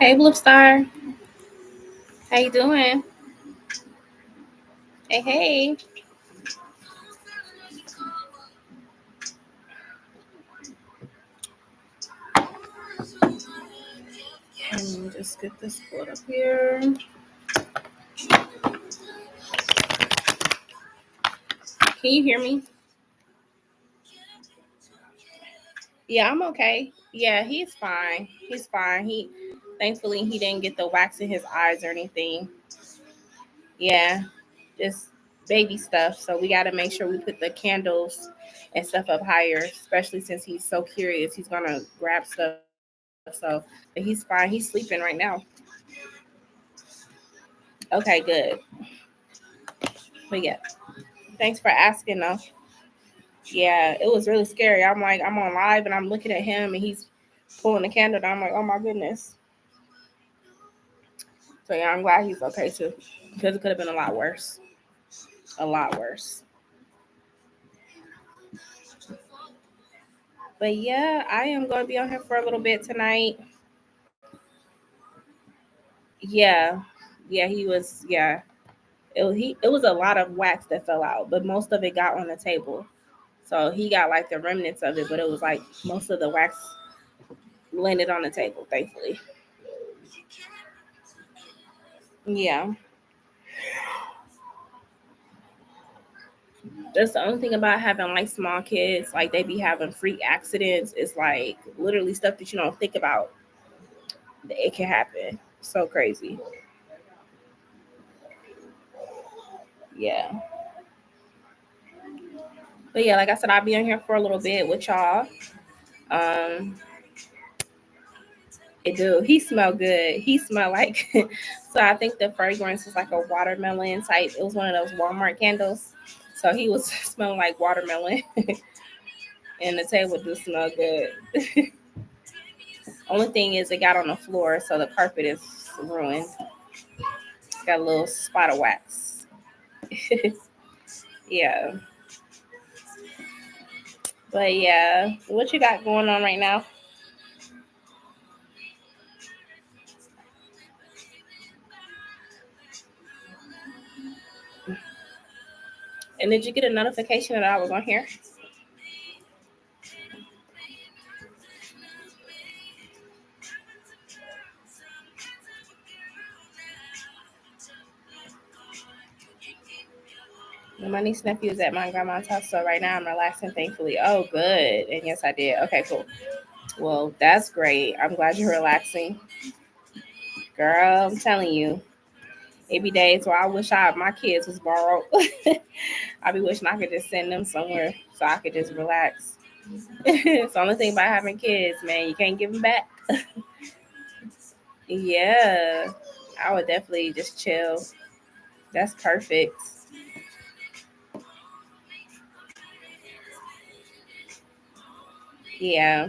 Hey, Blue Star. How you doing? Hey, hey. Let me just get this pulled up here. Can you hear me? Yeah, I'm okay. Yeah, he's fine. He's fine. Thankfully he didn't get the wax in his eyes or anything. Yeah, just baby stuff. So we got to make sure we put the candles and stuff up higher, especially since he's so curious. He's gonna grab stuff. But he's fine. He's sleeping right now. Okay, good. But yeah, thanks for asking though. Yeah, it was really scary. I'm like, I'm on live and I'm looking at him and he's pulling the candle down. I'm like, oh my goodness. So yeah, I'm glad he's okay too, because it could have been a lot worse. A lot worse. But yeah, I am going to be on here for a little bit tonight. Yeah, yeah, he was. Yeah, it was a lot of wax that fell out, but most of it got on the table. So he got like the remnants of it, but it was like most of the wax landed on the table, thankfully. Yeah, that's the only thing about having like small kids. Like they be having freak accidents. It's like literally stuff that you don't think about. It can happen. So crazy. Yeah. But yeah, like I said, I'll be on here for a little bit with y'all. Um, it do. He smell good. He smell like so I think the fragrance is like a watermelon type. It was one of those Walmart candles. So he was smelling like watermelon. And the table do smell good. Only thing is it got on the floor, so the carpet is ruined. Got a little spot of wax. Yeah. But yeah, what you got going on right now? And did you get a notification that I was on here? My niece and nephew is at my grandma's house, so right now I'm relaxing, thankfully. Oh, good. And yes, I did. Okay, cool. Well, that's great. I'm glad you're relaxing. Girl, I'm telling you, it be days where I wish my kids was borrowed. I be wishing I could just send them somewhere so I could just relax. It's the only thing about having kids, man. You can't give them back. Yeah, I would definitely just chill. That's perfect. Yeah,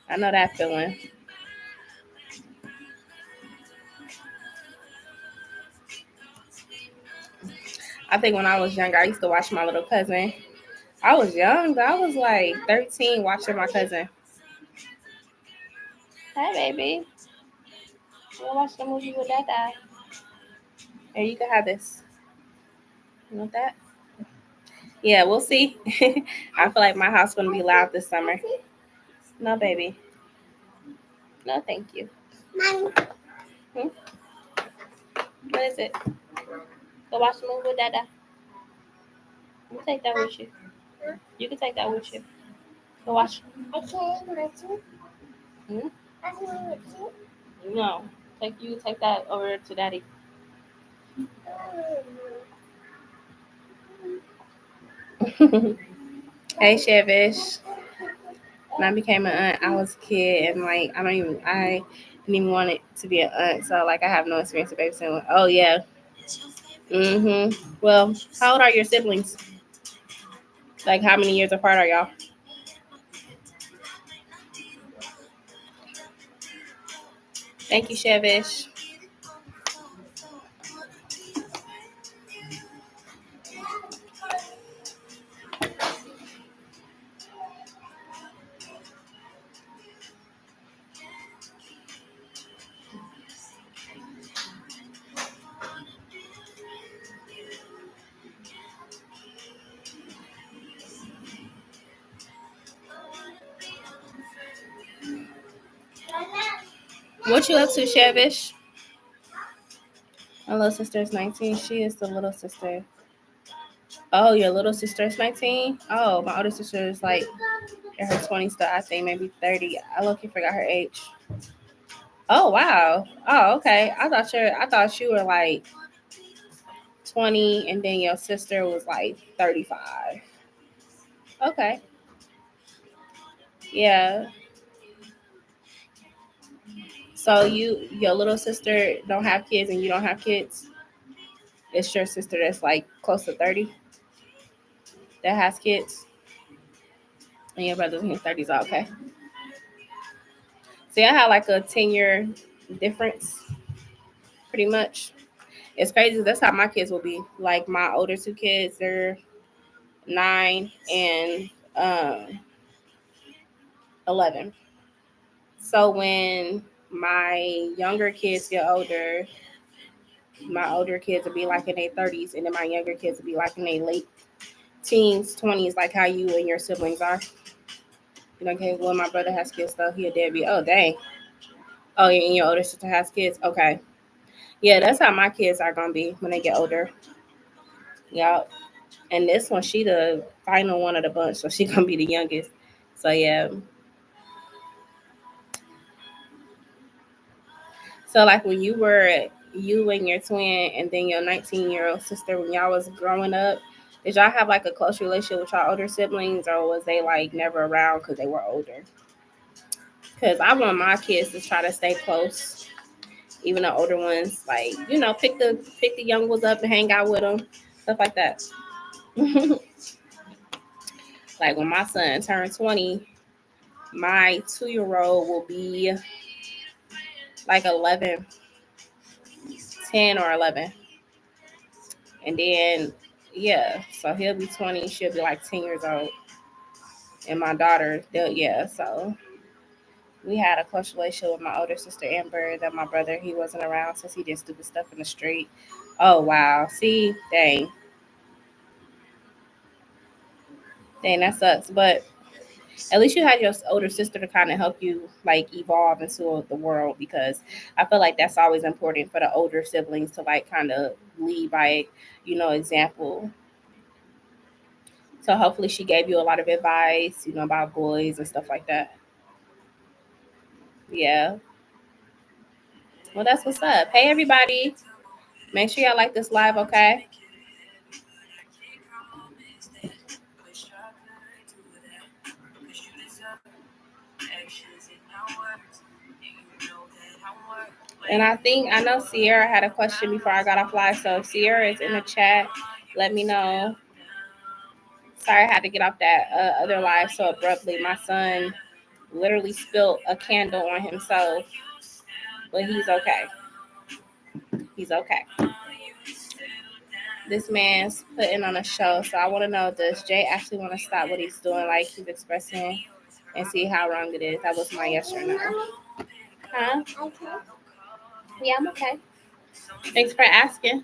I know that feeling. I think when I was younger, I used to watch my little cousin. I was young. I was like 13 watching my cousin. Hey, baby. You want to watch the movie with Dada? Here, you can have this. You want that? Yeah, we'll see. I feel like my house going to be loud this summer. No, baby. No, thank you. Hmm? What is it? Go watch the movie with Dada. You can take that with you. You can take that with you. Go watch. Hmm? No. Take that over to Daddy. Hey, Chevish. When I became an aunt, I was a kid, and like I didn't even want it to be an aunt, so like I have no experience with babysitting. Oh yeah. Well, how old are your siblings? Like, how many years apart are y'all? Thank you, Chevish. What you up to, Chevish? My little sister is 19. She is the little sister. Oh, your little sister is 19? Oh, my older sister is like in her 20s still, I think maybe 30. I look, you forgot her age. Oh, wow. Oh, okay. I thought you were like 20 and then your sister was like 35. Okay. Yeah. So your little sister don't have kids and you don't have kids? It's your sister that's like close to 30 that has kids? And your brother's in his 30s. Oh, okay. See, I had like a 10-year difference, pretty much. It's crazy. That's how my kids will be. Like my older two kids, they're 9 and 11. So when my younger kids get older, my older kids will be like in their 30s, and then my younger kids will be like in their late teens, 20s, like how you and your siblings are. You know, okay, well, my brother has kids, though. He a deadbeat. Oh, dang. Oh, yeah, and your older sister has kids? Okay. Yeah, that's how my kids are going to be when they get older. Yep. And this one, she the final one of the bunch, so she going to be the youngest. So, yeah. So, like, when you and your twin and then your 19-year-old sister, when y'all was growing up, did y'all have, like, a close relationship with y'all older siblings, or was they, like, never around because they were older? Because I want my kids to try to stay close, even the older ones. Like, pick the young ones up and hang out with them, stuff like that. Like, when my son turned 20, my 2-year-old will be, like, 11, 10 or 11. And then, yeah, so he'll be 20. She'll be like 10 years old. And my daughter, yeah, so we had a close relationship with my older sister, Amber. That my brother, he wasn't around since he did stupid stuff in the street. Oh, wow. See, dang. Dang, that sucks. But at least you had your older sister to kind of help you, like, evolve into the world, because I feel like that's always important for the older siblings to, like, kind of lead by, example. So hopefully she gave you a lot of advice, about boys and stuff like that. Yeah. Well, that's what's up. Hey, everybody. Make sure y'all like this live, okay? And I know Sierra had a question before I got off live. So if Sierra is in the chat, let me know. Sorry, I had to get off that other live so abruptly. My son literally spilled a candle on himself, but he's okay. He's okay. This man's putting on a show, so I want to know, does Jay actually want to stop what he's doing, like he's expressing, and see how wrong it is? That was my yes or no. Huh? Yeah, I'm okay. Thanks for asking.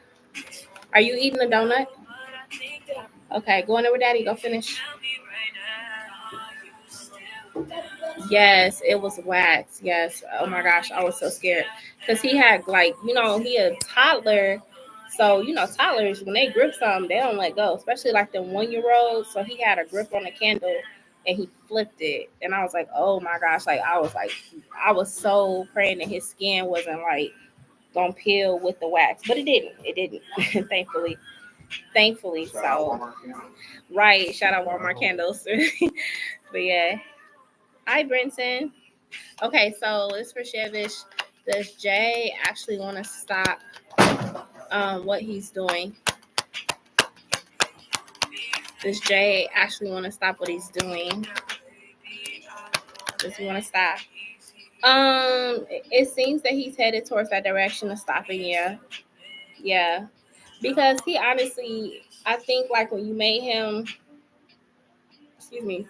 Are you eating a donut? Okay, go on over, Daddy. Go finish. Yes, it was wax. Yes. Oh my gosh, I was so scared because he had, like, he a toddler. So toddlers, when they grip something, they don't let go. Especially like the 1-year old. So he had a grip on the candle and he flipped it, and I was like, oh my gosh, like I was so praying that his skin wasn't like gonna peel with the wax, but it didn't. It didn't, thankfully. Thankfully, so right. Shout out Walmart candles. But yeah. Hi, Brenton. Okay, so it's for Chevish. Does Jay actually want to stop what he's doing? Does Jay actually want to stop what he's doing? Does he want to stop? It seems that he's headed towards that direction of stopping. Yeah, because he honestly, I think like when you made him, excuse me,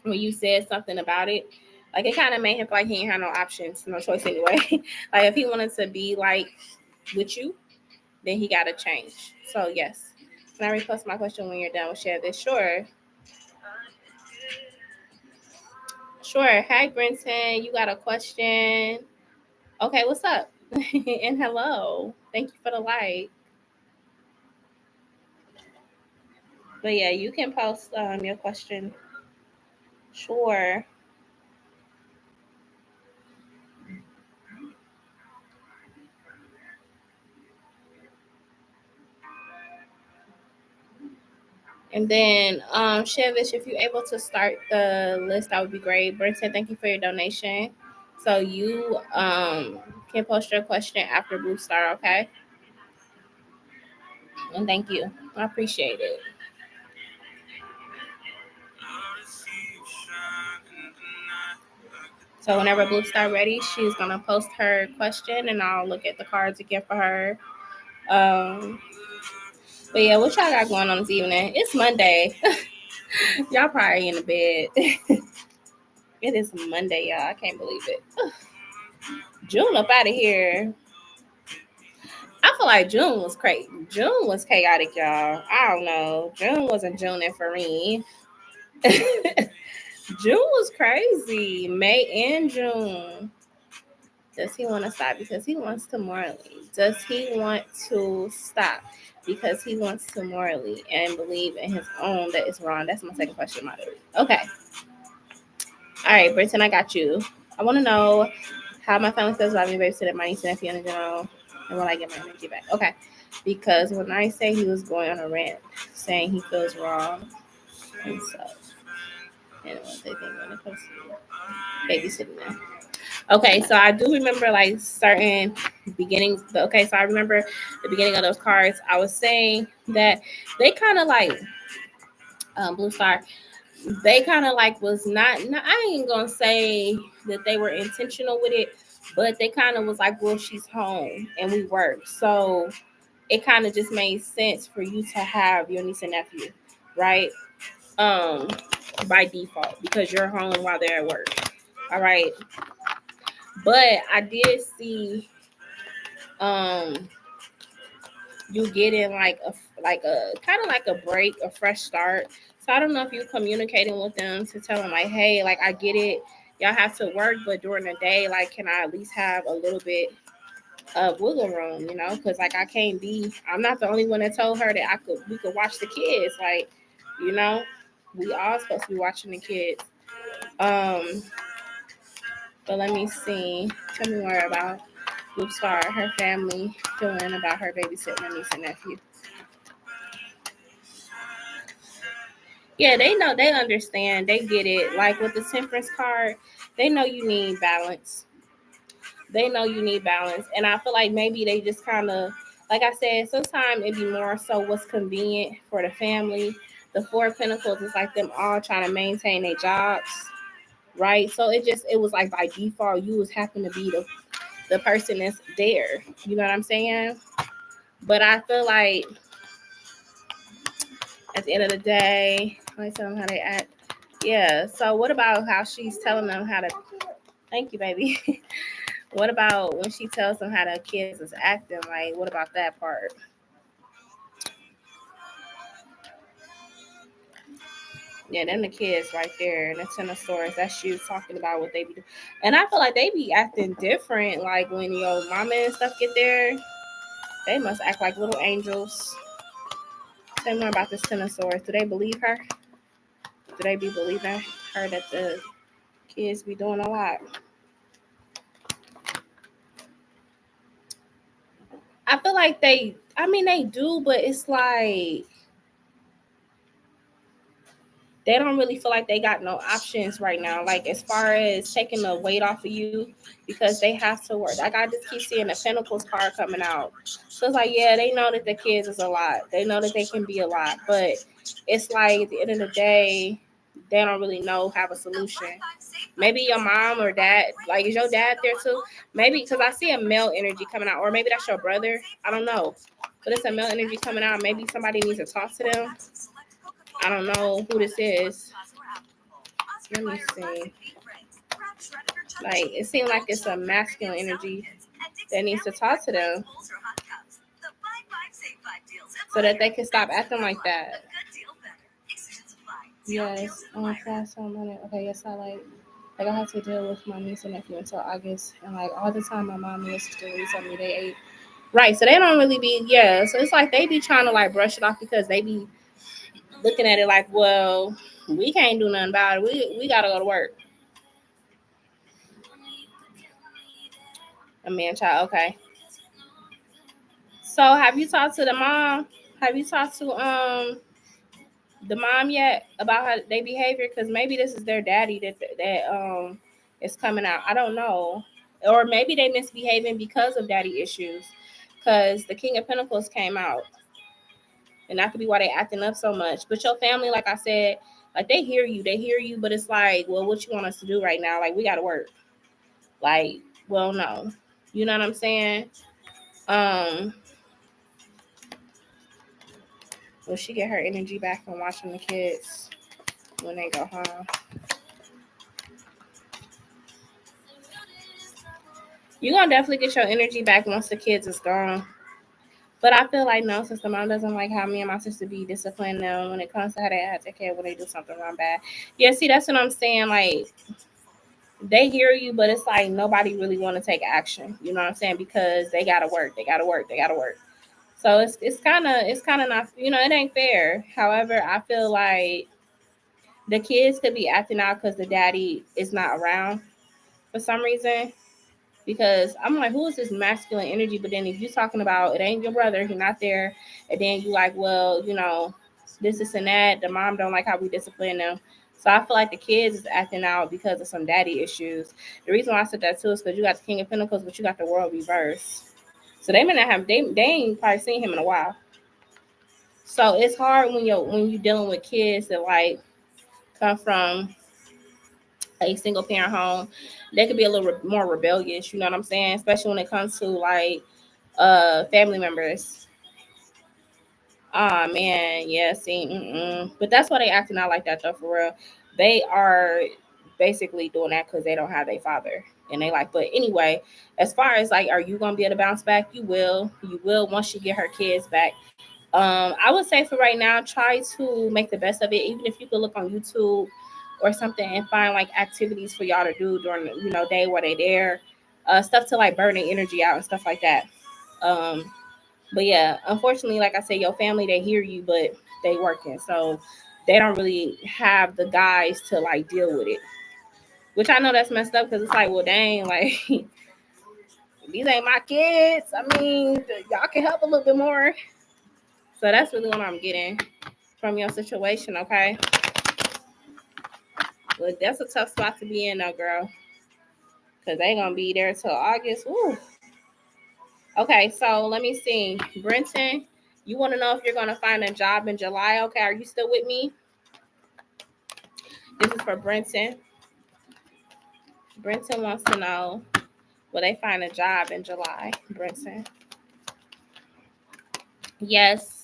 when you said something about it, like it kind of made him feel like he ain't had no options, no choice anyway. Like if he wanted to be like with you, then he got to change. So yes, can I repost my question when you're done with share this? Sure. Sure. Hi, Brenton. You got a question? Okay, what's up? And hello. Thank you for the like. But yeah, you can post your question. Sure. And then, Chevish, if you're able to start the list, that would be great. Brenton, thank you for your donation. So you can post your question after Blue Star, okay? And thank you. I appreciate it. So whenever Blue Star ready, she's gonna post her question, and I'll look at the cards again for her. But yeah, what y'all got going on this evening? It's Monday. Y'all probably in the bed. It is Monday, y'all. I can't believe it. June up out of here. I feel like June was crazy. June was chaotic, y'all. I don't know. June wasn't Juning for me. June was crazy. May and June. Does he want to stop because he wants to morally? Does he want to stop because he wants to morally and believe in his own that it's wrong? That's my second question, moderate. Okay. All right, Brenton, I got you. I want to know how my family feels about me babysitting my niece and nephew in general, and when I get my energy back. Okay, because when I say he was going on a rant, saying he feels wrong and such, and what they think when it comes to babysitting them. Okay, so I do remember like certain beginnings. Okay, so I remember the beginning of those cards. I was saying that they kind of like Blue Star. They kind of like was not. I ain't gonna say that they were intentional with it, but they kind of was like, well, she's home and we work, so it kind of just made sense for you to have your niece and nephew, right? Um, by default because you're home while they're at work. All right, but I did see you getting like a kind of like a break, a fresh start. So I don't know if you're communicating with them to tell them like, hey, like I get it, y'all have to work, but during the day, like, can I at least have a little bit of wiggle room, you know? Because like I'm not the only one that told her that we could watch the kids, like, you know, we all supposed to be watching the kids. But let me see. Tell me more about Blue Star, her family feeling about her babysitting her niece and nephew. Yeah, they know, they understand, they get it. Like with the temperance card, they know you need balance. They know you need balance. And I feel like maybe they just kind of, like I said, sometimes it'd be more so what's convenient for the family. The Four of Pentacles is like them all trying to maintain their jobs, right? So it was like by default, you was happen to be the person that's there. You know what I'm saying? But I feel like at the end of the day, I tell them how they act. Yeah. So what about how she's telling them how to? Thank you, baby. What about when she tells them how the kids is acting? Like, what about that part? Yeah, then the kids right there, and the Ten of Swords. That's you talking about what they be doing. And I feel like they be acting different. Like when your mama and stuff get there, they must act like little angels. Tell me more about this Ten of Swords. Do they believe her? Do they be believing her that the kids be doing a lot? I feel like they do, but it's like they don't really feel like they got no options right now. Like as far as taking the weight off of you because they have to work. Like I just keep seeing the Pentacles card coming out. So it's like, yeah, they know that the kids is a lot. They know that they can be a lot. But it's like at the end of the day, they don't really have a solution. Maybe your mom or dad, like is your dad there too? Maybe because I see a male energy coming out, or maybe that's your brother. I don't know. But it's a male energy coming out. Maybe somebody needs to talk to them. I don't know who this is. Let me see. Like, it seems like it's a masculine energy that needs to talk to them so that they can stop acting like that. Yes. Class on Monday. Okay, yes, I have to deal with my niece and nephew until August. And like all the time my mom and sister tell me they ate. Right, so they don't really be, so it's like they be trying to like brush it off because they be looking at it like, well, we can't do nothing about it. We gotta go to work. A man child, okay. So have you talked to the mom? Have you talked to the mom yet about how they behavior? Because maybe this is their daddy that is coming out. I don't know. Or maybe they misbehaving because of daddy issues. Because the King of Pentacles came out. And that could be why they acting up so much. But your family, like I said, like they hear you, but it's like, well, what you want us to do right now? Like we gotta work. Like, well, no. You know what I'm saying? Will she get her energy back from watching the kids when they go home? You're gonna definitely get your energy back once the kids is gone. But I feel like no, since the mom doesn't like how me and my sister be disciplined them when it comes to how they have to take care when they do something wrong bad. Yeah, see, that's what I'm saying. Like they hear you, but it's like nobody really want to take action. You know what I'm saying? Because they gotta work. So it's kind of not, it ain't fair. However, I feel like the kids could be acting out because the daddy is not around for some reason. Because I'm like, who is this masculine energy? But then if you're talking about it ain't your brother, he's not there, and then you like, well, this and that. The mom don't like how we discipline them. So I feel like the kids is acting out because of some daddy issues. The reason why I said that too is because you got the King of Pentacles, but you got the World reversed. So they may not have they ain't probably seen him in a while. So it's hard when you're dealing with kids that like come from a single parent home. They could be a little more rebellious, you know what I'm saying? Especially when it comes to like family members. Oh man, yeah, see, but that's why they acting out like that though, for real. They are basically doing that because they don't have their father. And they like, but anyway, as far as like, are you gonna be able to bounce back? You will once you get her kids back. I would say for right now, try to make the best of it. Even if you could look on YouTube or something and find like activities for y'all to do during the day where they there, stuff to like burn the energy out and stuff like that. Um, but yeah, unfortunately, like I said, your family they hear you, but they working, so they don't really have the guys to like deal with it. Which I know that's messed up because it's like, well, dang, like these ain't my kids. I mean, y'all can help a little bit more. So that's really what I'm getting from your situation, okay? But that's a tough spot to be in, though, girl. Because they going to be there till August. Ooh. Okay, so let me see. Brenton, you want to know if you're going to find a job in July, okay? Are you still with me? This is for Brenton. Brenton wants to know, will they find a job in July, Brenton? Yes.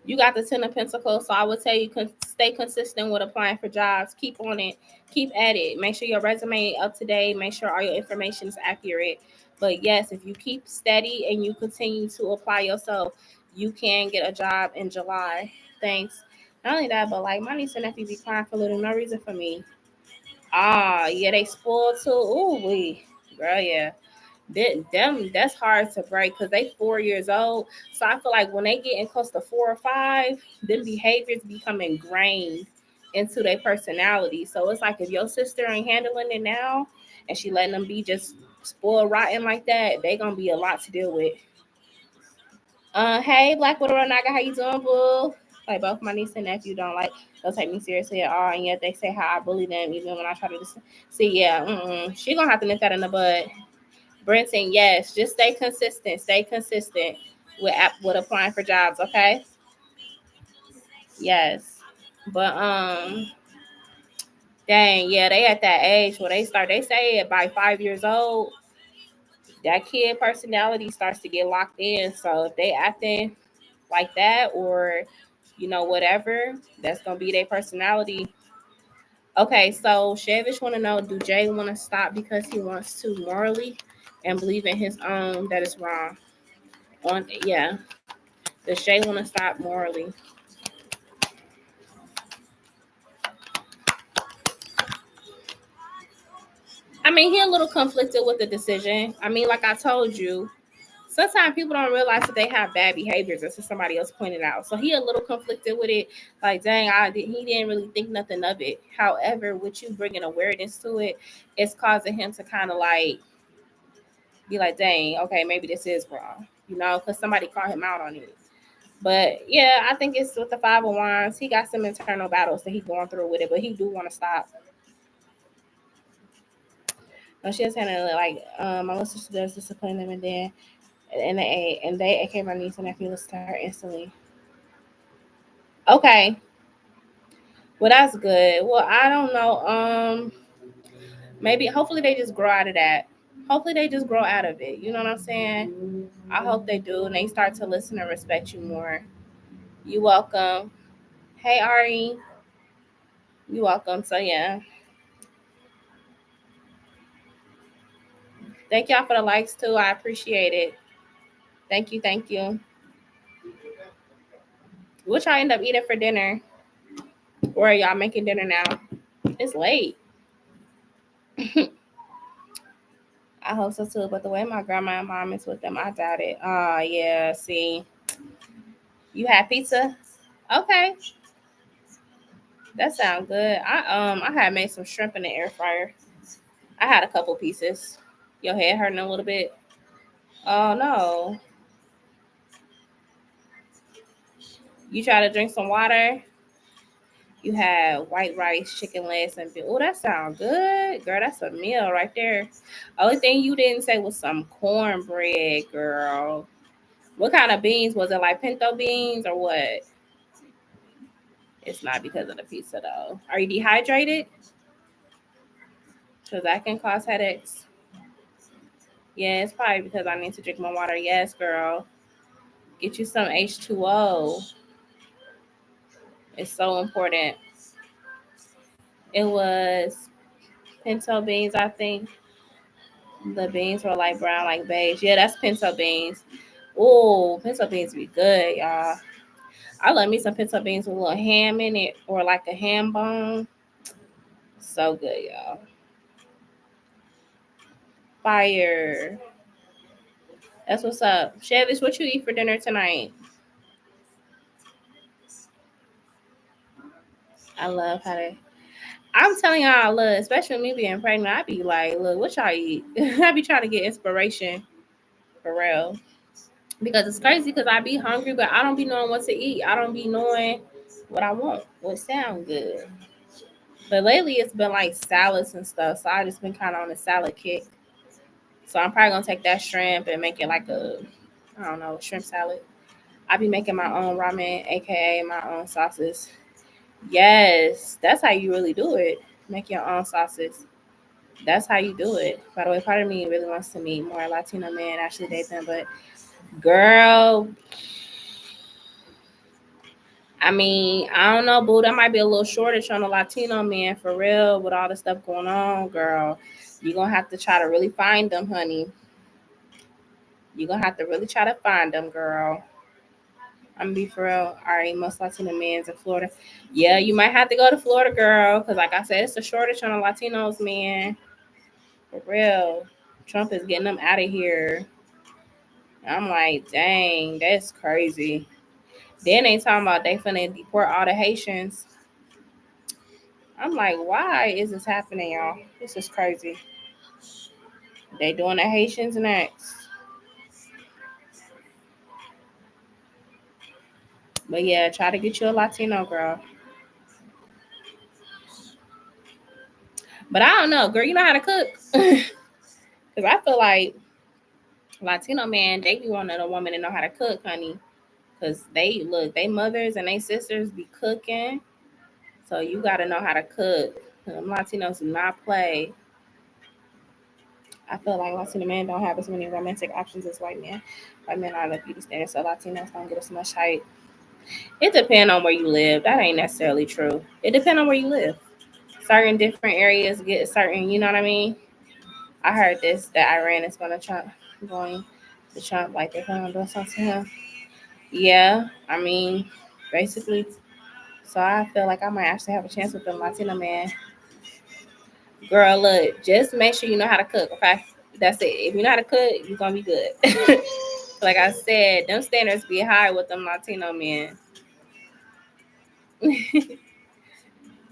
You got the 10 of Pentacles, so I would tell you stay consistent with applying for jobs. Keep on it. Keep at it. Make sure your resume up to date. Make sure all your information is accurate. But yes, if you keep steady and you continue to apply yourself, you can get a job in July. Thanks. Not only that, but like my niece and nephew be crying for little no reason for me. Yeah, they spoiled too. Ooh, girl, yeah. That's hard to break because they 4 years old. So I feel like when they get in close to 4 or 5, them behaviors become ingrained into their personality. So it's like if your sister ain't handling it now and she letting them be just spoiled rotten like that, they gonna be a lot to deal with. Hey, Black Widow Naga, how you doing, boo? Like both my niece and nephew don't take me seriously at all, and yet they say how I bully them even when I try to see. Yeah, she gonna have to nip that in the bud. Brenton, yes, just stay consistent. Stay consistent with applying for jobs, okay? Yes, but dang, yeah, they at that age where they start. They say by 5 years old, that kid personality starts to get locked in. So if they acting like that, or whatever, that's gonna be their personality. Okay, so Shavish want to know: do Jay want to stop because he wants to morally and believe in his own that is wrong? Yeah, does Shay want to stop morally? I mean, he a little conflicted with the decision. I mean, like I told you, sometimes people don't realize that they have bad behaviors until somebody else pointed out. So he a little conflicted with it. Like, dang, he didn't really think nothing of it. However, with you bringing awareness to it, it's causing him to kind of like be like, dang, okay, maybe this is wrong, because somebody called him out on it. But yeah, I think it's with the Five of Wands. He got some internal battles that he's going through with it, but he do want to stop. No, she was saying that like my little sister does discipline them, and they came my niece and nephew listen to her instantly. Okay, well that's good. Well, I don't know. Maybe hopefully they just grow out of that. Hopefully they just grow out of it. You know what I'm saying? I hope they do, and they start to listen and respect you more. You welcome. Hey Ari, you welcome. So yeah, thank y'all for the likes too. I appreciate it. Thank you, thank you. What y'all end up eating for dinner, or are y'all making dinner now? It's late. I hope so too. But the way my grandma and mom is with them, I doubt it. Oh yeah. See, you had pizza? Okay, that sounds good. I had made some shrimp in the air fryer. I had a couple pieces. Your head hurting a little bit. Oh no. You try to drink some water. You had white rice, chicken legs, and oh, that sounds good, girl. That's a meal right there. Only thing you didn't say was some cornbread, girl. What kind of beans was it? Like pinto beans or what? It's not because of the pizza though. Are you dehydrated? Because that can cause headaches. Yeah, it's probably because I need to drink more water. Yes, girl. Get you some H2O. It's so important. It was pinto beans, I think. The beans were like brown, like beige. Yeah, that's pinto beans. Oh, pinto beans be good, y'all. I love me some pinto beans with a little ham in it or like a ham bone. So good, y'all. Fire. That's what's up. Chevis, what you eat for dinner tonight? I love how they. I'm telling y'all, I love, especially me being pregnant. I be like, look, what y'all eat? I be trying to get inspiration for real. Because it's crazy because I be hungry, but I don't be knowing what to eat. I don't be knowing what I want, what sound good. But lately it's been like salads and stuff. So I just been kind of on a salad kick. So I'm probably gonna take that shrimp and make it like I don't know, shrimp salad. I be making my own ramen, aka my own sauces. Yes, that's how you really do it. Make your own sauces. That's how you do it. By the way, part of me really wants to meet more Latino men, actually date them, but girl, I mean, I don't know, boo. That might be a little shortage on the Latino men for real with all the stuff going on, girl. You're gonna have to try to really find them, honey. You're gonna have to really try to find them, girl. I'm gonna be for real. All right, most Latino men's in Florida. Yeah, you might have to go to Florida, girl, because like I said, it's a shortage on the Latinos, man. For real. Trump is getting them out of here. I'm like, dang, that's crazy. Then they talking about they finna deport all the Haitians. I'm like, why is this happening, y'all? This is crazy. They doing the Haitians next. But yeah, try to get you a Latino girl. But I don't know, girl. You know how to cook? Because I feel like Latino man, they be wanting a woman to know how to cook, honey. Because they mothers and they sisters be cooking. So you got to know how to cook. Them Latinos do not play. I feel like Latino men don't have as many romantic options as white men. White men are the beauty standards, so Latinos don't get as much hype. It depends on where you live. That ain't necessarily true. It depends on where you live. Certain different areas get certain, you know what I mean? I heard this that Iran is going to Trump like they're going to do something to him. Yeah, I mean, basically. So I feel like I might actually have a chance with the Latino man. Girl, look, just make sure you know how to cook, okay? That's it. If you know how to cook, you're going to be good. Like I said, them standards be high with them Latino men.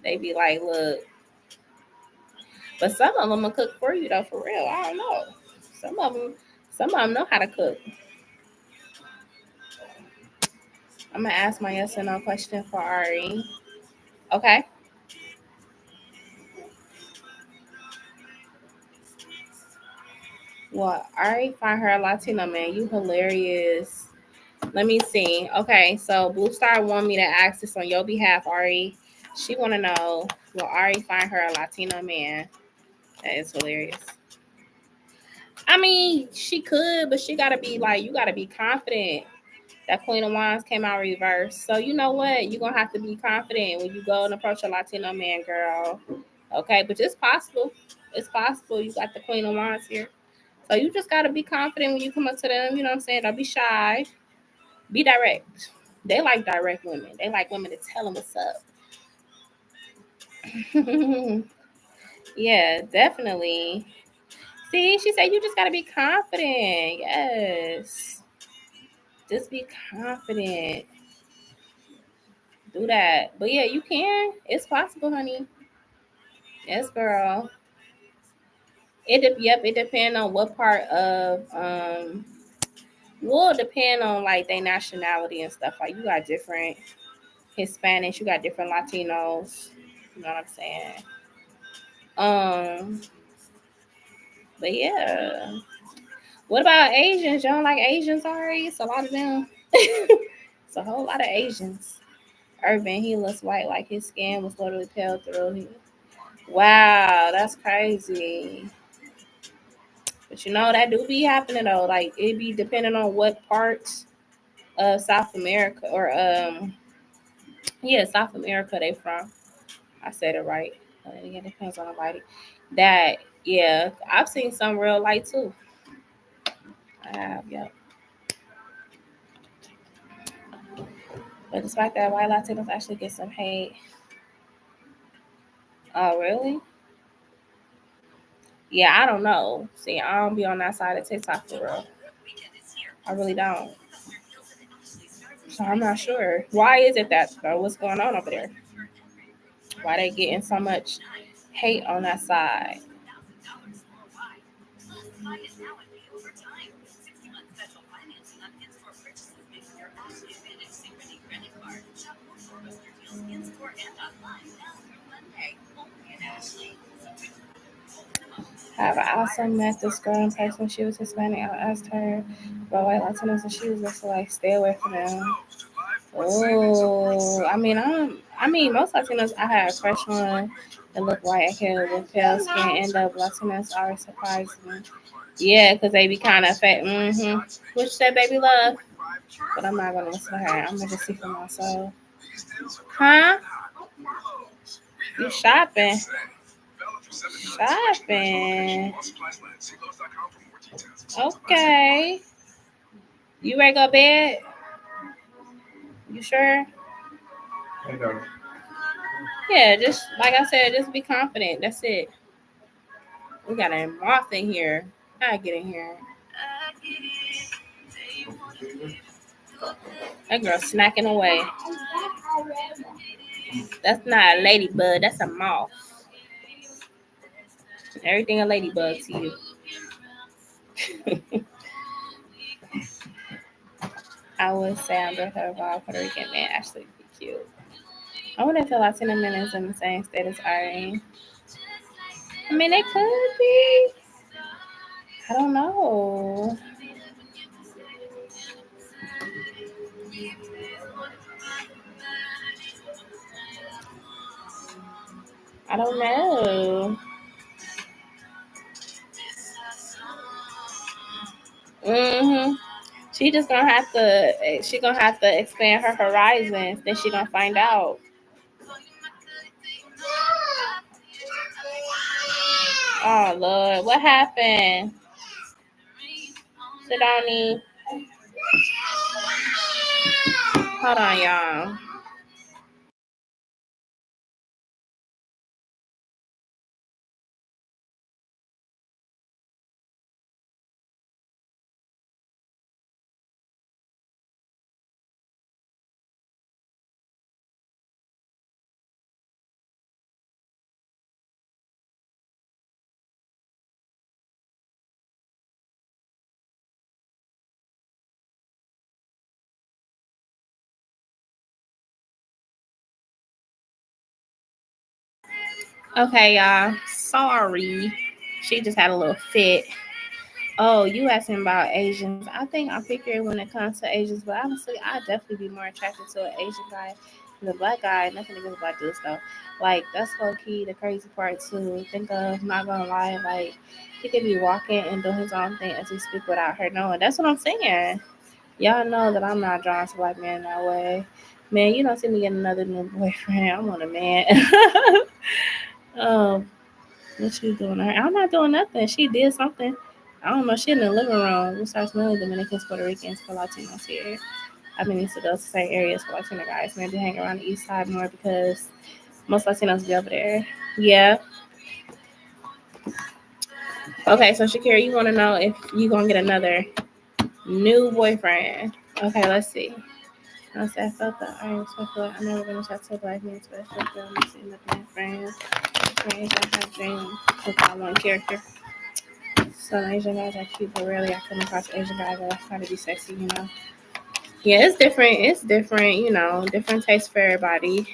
They be like, look. But some of them will cook for you, though, for real. I don't know. Some of them know how to cook. I'm going to ask my yes or no question for Ari. Okay. Well, Ari find her a Latino man. You hilarious. Let me see. Okay, so Blue Star want me to ask this on your behalf, Ari. She want to know, will Ari find her a Latino man? That is hilarious. I mean, she could, but she got to be like, you got to be confident. That Queen of Wands came out reversed. So you know what? You're going to have to be confident when you go and approach a Latino man, girl. Okay, but it's possible. It's possible. You got the Queen of Wands here. So you just got to be confident when you come up to them. You know what I'm saying? Don't be shy. Be direct. They like direct women. They like women to tell them what's up. Yeah, definitely. See, she said you just got to be confident. Yes. Just be confident. Do that. But yeah, you can. It's possible, honey. Yes, girl. It depends on what part of will depend on like their nationality and stuff. Like you got different Hispanics, you got different Latinos. You know what I'm saying? Um, but yeah. What about Asians? You don't like Asians, sorry? It's a lot of them. It's a whole lot of Asians. Urban, he looks white, like his skin was literally pale through. Wow, that's crazy. But you know that do be happening though. Like it be depending on what parts of South America or South America they from. I said it right. It depends on the lighting. That I've seen some real light too. I have, yeah. But despite that, white Latinos actually get some hate. Oh, really? Yeah, I don't know. See, I don't be on that side of TikTok for real. I really don't. So I'm not sure. Why is it that though? What's going on over there? Why they getting so much hate on that side? Have I also met this girl in person. She was Hispanic. I asked her about white Latinos, and she was just like, "Stay away from them." Oh, I mean, most Latinos I had a crush on that look white hair with pale skin. End up Latinos always surprise me. Yeah, because they be kind of fat. Mm-hmm. Which said, baby love. But I'm not gonna listen to her. I'm gonna just see for myself. Huh? You shopping? Shopping. Okay. You ready to go to bed? You sure? Yeah, just like I said, just be confident. That's it. We got a moth in here. I get in here. That girl snacking away. That's not a ladybug. That's a moth. Everything a ladybug to you. I would say I'm birth of all Puerto Rican men actually be cute. I wonder if the Latino men is in the same state as Irene. I mean, they could be. I don't know. I don't know. Mhm. She just gonna have to. She gonna have to expand her horizons. Then she gonna find out. Oh Lord, what happened? Sit down, E. Hold on, y'all. Okay, y'all. Sorry. She just had a little fit. Oh, you asking about Asians. I think I'm picky when it comes to Asians, but honestly, I'd definitely be more attracted to an Asian guy than a black guy. Nothing against black dudes, though. Like, that's low key the crazy part, too. Think of, not gonna lie, like, he could be walking and doing his own thing as he speak without her knowing. That's what I'm saying. Y'all know that I'm not drawn to black men that way. Man, you don't see me getting another new boyfriend. I want a man. um, what she doing to her? I'm not doing nothing. She did something. I don't know. She in the living room. Besides mainly Dominicans, Puerto Ricans, for Latinos here. I've been used to those same areas for Latino guys. Maybe hang around the east side more because most Latinos be over there. Yeah. Okay, so Shakira, you want to know if you gonna get another new boyfriend? Okay, let's see. I said, I felt that I respectful. I'm never gonna chat to a black man, especially if I'm seeing nothing friends. Friends, I have dreams without one character. Some Asian guys are cute, but rarely I come across Asian guys that try to be sexy, you know. Yeah, it's different. It's different, you know, different tastes for everybody.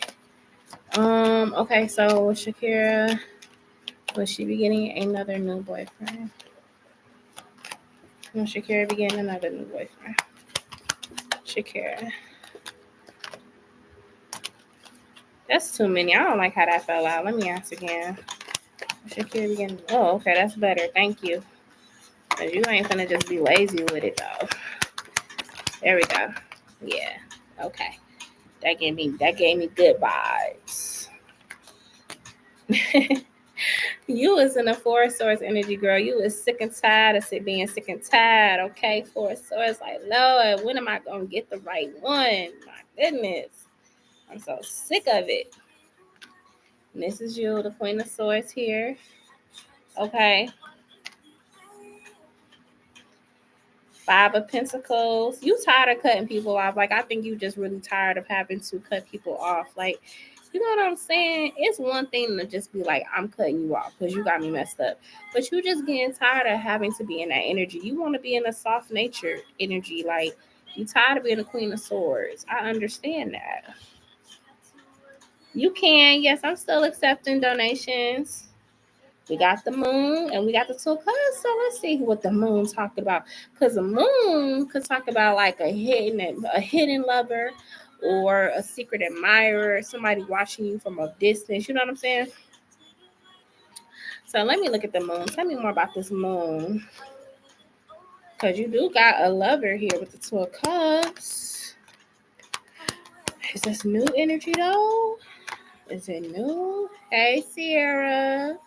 Okay, so Shakira, will she be getting another new boyfriend? Will Shakira be getting another new boyfriend? Shakira. That's too many. I don't like how that fell out. Let me ask again. Shakira be getting. Oh, okay, that's better. Thank you. Cause you ain't gonna just be lazy with it though. There we go. Yeah. Okay. That gave me good vibes. You was in a Forest Source energy, girl. You was sick and tired of being sick and tired, okay? Forest Source, like, Lord, when am I gonna get the right one? My goodness. I'm so sick of it. And this is you, the Queen of Swords here. Okay. Five of Pentacles. You tired of cutting people off. Like, I think you just really tired of having to cut people off. Like, you know what I'm saying? It's one thing to just be like, I'm cutting you off because you got me messed up. But you just getting tired of having to be in that energy. You want to be in a soft nature energy. Like, you tired of being the Queen of Swords. I understand that. You can. Yes, I'm still accepting donations. We got the moon and we got the two of cups. So let's see what the moon talked about. Because the moon could talk about like a hidden lover or a secret admirer, somebody watching you from a distance. You know what I'm saying? So let me look at the moon. Tell me more about this moon. Because you do got a lover here with the two of cups. Is this new energy though? Is it new? Hey, Sierra.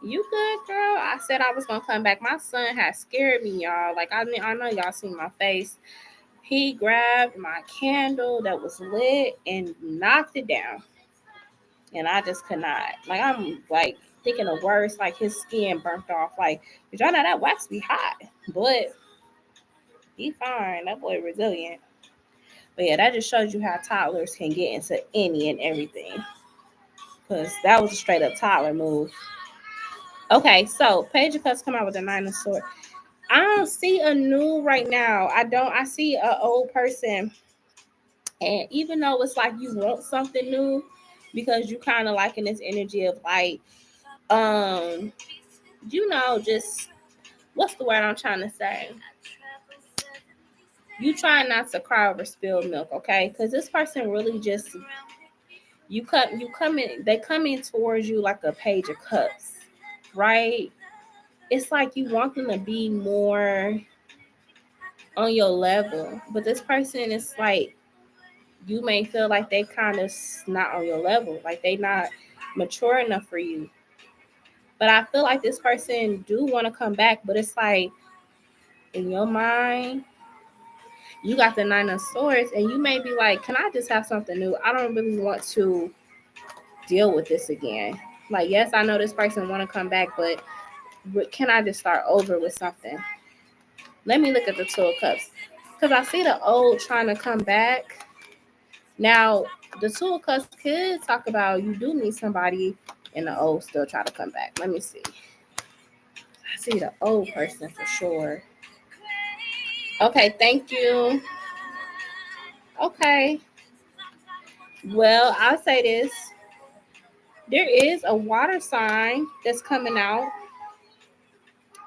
You good, girl? I said I was gonna come back. My son has scared me, y'all. Like, I mean, I know y'all seen my face. He grabbed my candle that was lit and knocked it down. And I just could not. Like, I'm like thinking the worst, like his skin burnt off. Like, did y'all know that wax be hot? But he fine. That boy resilient. But yeah, that just shows you how toddlers can get into any and everything. Because that was a straight up toddler move. Okay, so Page of Cups come out with the Nine of Swords. I don't see a new right now. I don't. I see an old person, and even though it's like you want something new, because you kind of like in this energy of like, um, just what's the word I'm trying to say? You try not to cry over spilled milk, okay? Because this person really just they come in towards you like a page of cups, right? It's like you want them to be more on your level, but this person is like you may feel like they kind of not on your level, like they not mature enough for you. But I feel like this person do want to come back, but it's like in your mind, you got the Nine of Swords, and you may be like, "Can I just have something new? I don't really want to deal with this again." Like, yes, I know this person want to come back, but can I just start over with something? Let me look at the Two of Cups, because I see the old trying to come back. Now, the Two of Cups could talk about you do need somebody, and the old still try to come back. Let me see. I see the old person for sure. Okay, thank you. Okay. Well, I'll say this. There is a water sign that's coming out.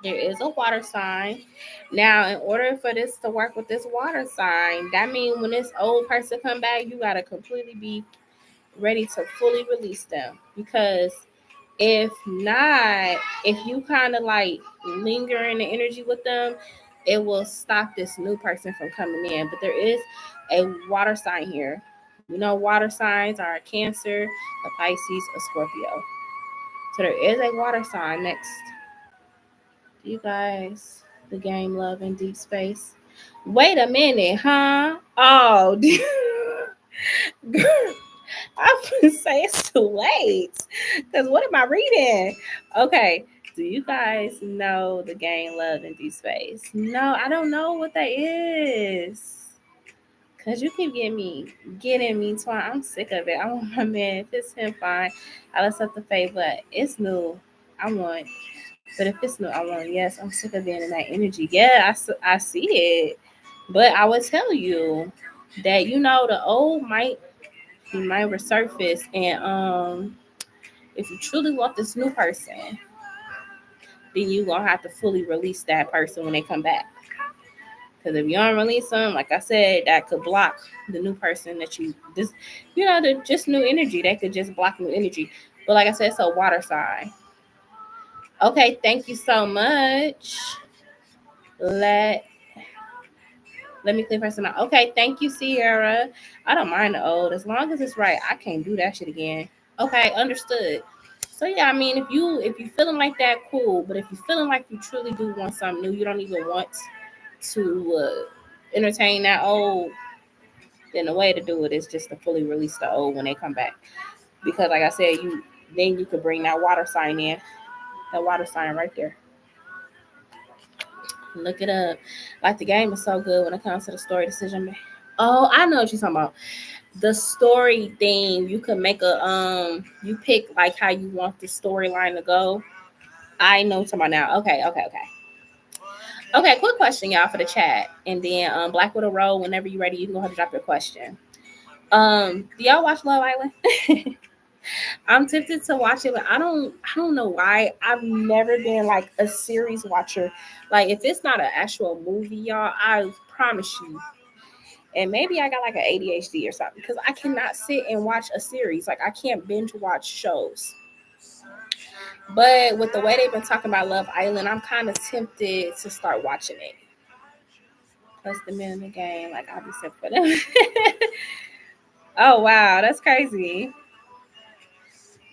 There is a water sign. Now, in order for this to work with this water sign, that means when this old person come back, you gotta completely be ready to fully release them. Because if not, if you kind of like linger in the energy with them, it will stop this new person from coming in. But there is a water sign here. You know, water signs are a Cancer, a Pisces, a Scorpio. So there is a water sign next. You guys, the game Love in Deep Space. Wait a minute, huh? Oh, girl, I would say it's too late. Because what am I reading? Okay. Do you guys know the game Love in Deep Space? No, I don't know what that is. Cause you keep getting me, Twine. I'm sick of it. I want my man. If it's him, fine. I'll accept the fate, but it's new. I want. But if it's new, I want. Yes, I'm sick of being in that energy. Yeah, I see it. But I would tell you that the old might resurface, and if you truly want this new person, then you gonna have to fully release that person when they come back. Because if you don't release them, like I said, that could block the new person that the just new energy. That could just block new energy. But like I said, it's a water sign. Okay, thank you so much. Let me clear person out. Okay, thank you, Sierra. I don't mind the old as long as it's right. I can't do that shit again. Okay, understood. So yeah, I mean, if you feeling like that, cool. But if you feeling like you truly do want something new, you don't even want to entertain that old, then the way to do it is just to fully release the old when they come back. Because like I said, you could bring that water sign in, that water sign right there. Look it up. Like the game is so good when it comes to the story decision. Oh, I know what you're talking about. The story thing, you can make you pick like how you want the storyline to go. I know what you're talking about now. Okay, quick question, y'all, for the chat. And then Black Widow Roll, whenever you're ready, you can go ahead and drop your question. Do y'all watch Love Island? I'm tempted to watch it, but I don't know why. I've never been like a series watcher. Like if it's not an actual movie, y'all, I promise you. And maybe I got like an ADHD or something because I cannot sit and watch a series. Like I can't binge watch shows. But with the way they've been talking about Love Island, I'm kind of tempted to start watching it. Plus the men in the game, like I'll be sick for them. Oh wow, that's crazy.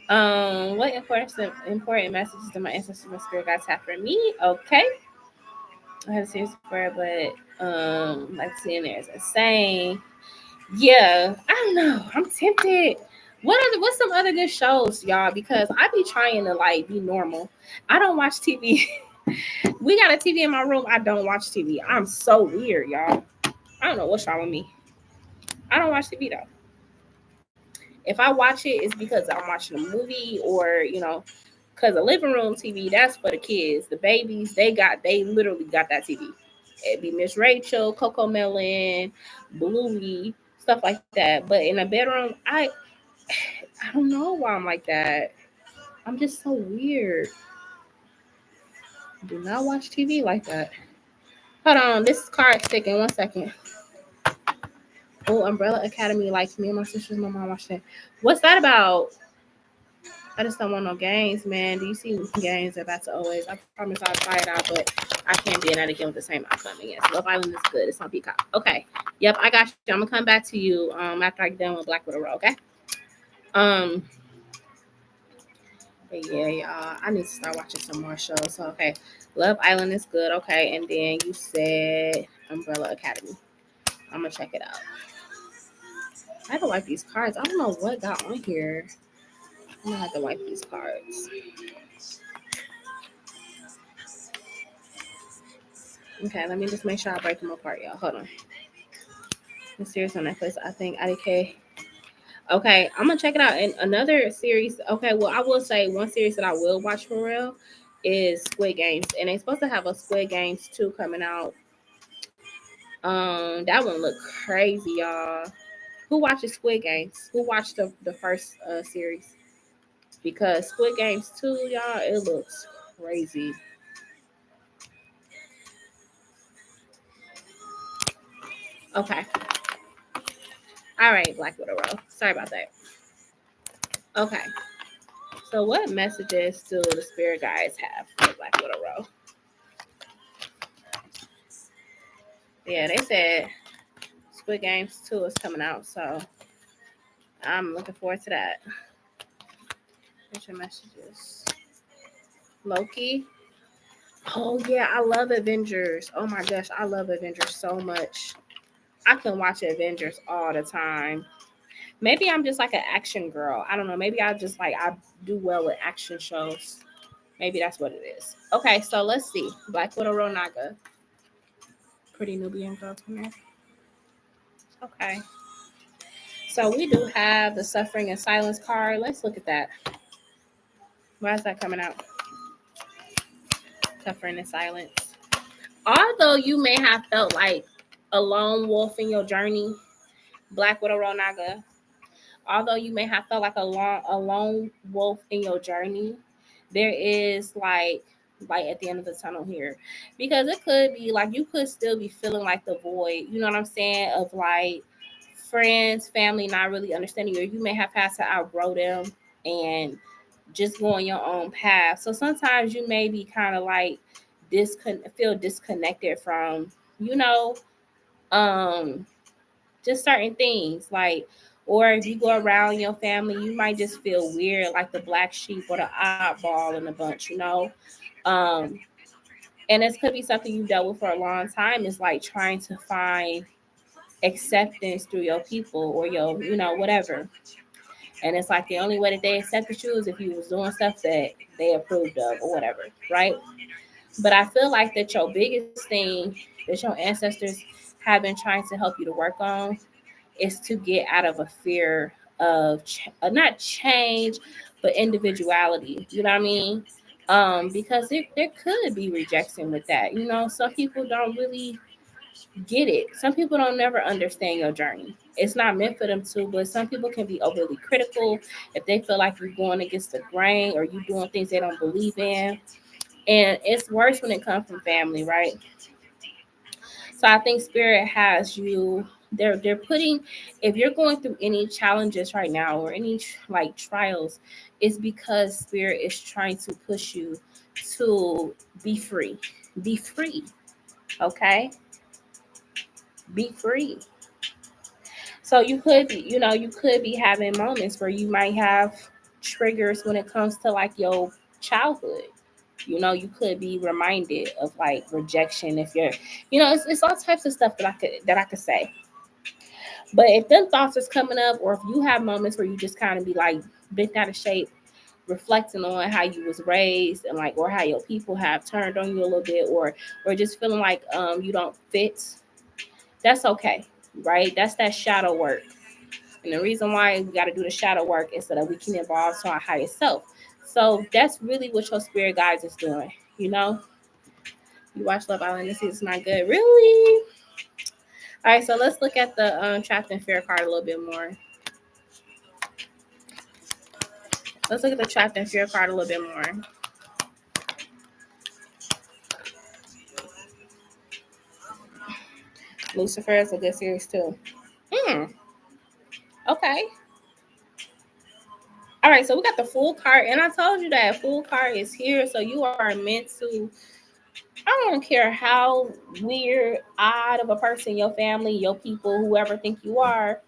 What important messages do my ancestors and spirit guides have for me? Okay. I have a serious prayer, but like seeing there's a saying. Yeah, I don't know. I'm tempted. What's some other good shows, y'all? Because I be trying to like be normal. I don't watch TV. We got a TV in my room. I don't watch TV. I'm so weird, y'all. I don't know what's wrong with me. I don't watch TV though. If I watch it, it's because I'm watching a movie or Because the living room TV, that's for the kids. The babies, they literally got that TV. It'd be Miss Rachel, Coco Melon, Bluey, stuff like that. But in a bedroom, I don't know why I'm like that. I'm just so weird. Do not watch TV like that. Hold on, this card sticking. 1 second. Oh, Umbrella Academy, like me and my sisters, my mom watched it. What's that about? I just don't want no games, man. Do you see games that that's always? I promise I'll try it out, but I can't be in that again with the same outcome again. So Love Island is good. It's on Peacock. Okay. Yep, I got you. I'm gonna come back to you after I get done with Black Widow Row, okay? Um but yeah, y'all. I need to start watching some more shows. So okay. Love Island is good, okay. And then you said Umbrella Academy. I'm gonna check it out. I have to wipe these cards. I don't know what got on here. I'm gonna have to wipe these cards. Okay, let me just make sure I break them apart, y'all. Hold on. The series on Netflix, I think IDK. Okay, I'm gonna check it out. And another series. Okay, well, I will say one series that I will watch for real is Squid Games, and they're supposed to have a Squid Games 2 coming out. That one look crazy, y'all. Who watches Squid Games? Who watched the first series? Because Squid Games 2, y'all, it looks crazy. Okay. All right, Black Widow Row. Sorry about that. Okay. So what messages do the spirit guides have for Black Widow Row? Yeah, they said Squid Games 2 is coming out, so I'm looking forward to that. What's your messages? Loki. Oh yeah, I love Avengers. Oh my gosh, I love Avengers so much. I can watch Avengers all the time. Maybe I'm just like an action girl. I don't know. Maybe I do well with action shows. Maybe that's what it is. Okay, so let's see. Black Widow Ronaga. Pretty Nubian girl, come here. Okay. So we do have the Suffering and Silence card. Let's look at that. Why is that coming out? Suffering and Silence. Although you may have felt like a lone wolf in your journey, Black Widow Ronaga. Although you may have felt like a lone wolf in your journey, there is like light at the end of the tunnel here, because it could be like you could still be feeling like the void. You know what I'm saying? Of like friends, family not really understanding you. Or you may have had to outgrow them and just go on your own path. So sometimes you may be kind of like feel disconnected from, you know, um just certain things, like, or if you go around your family, you might just feel weird, like the black sheep or the oddball in the bunch, you know. um and this could be something you dealt with for a long time, is like trying to find acceptance through your people or your, you know, whatever. And it's like the only way that they accepted you is if you was doing stuff that they approved of or whatever, right? But I feel like that your biggest thing that your ancestors have been trying to help you to work on is to get out of a fear of not change, but individuality. You know what I mean? Because there could be rejection with that. You know, some people don't really get it. Some people don't never understand your journey. It's not meant for them to, but some people can be overly critical if they feel like you're going against the grain or you doing things they don't believe in. And it's worse when it comes from family, right? So I think spirit has you. They're putting, if you're going through any challenges right now or any like trials, it's because spirit is trying to push you to be free. Be free. Okay? Be free. So you could be, you know, you could be having moments where you might have triggers when it comes to like your childhood. You know, you could be reminded of like rejection if you're, you know, it's all types of stuff that I could say. But if them thoughts is coming up, or if you have moments where you just kind of be like bent out of shape, reflecting on how you was raised and like, or how your people have turned on you a little bit, or just feeling like you don't fit, that's okay, right? That's that shadow work. And the reason why we got to do the shadow work is so that we can evolve to our higher self. So that's really what your spirit guides is doing. You know, you watch Love Island and see it's not good. Really? All right, so let's look at the Trapped in Fear card a little bit more. Let's look at the Trapped in Fear card a little bit more. Lucifer is a good series too. Okay. All right, so we got the Fool card, and I told you that Fool card is here, so you are meant to. I don't care how weird, odd of a person your family, your people, whoever think you are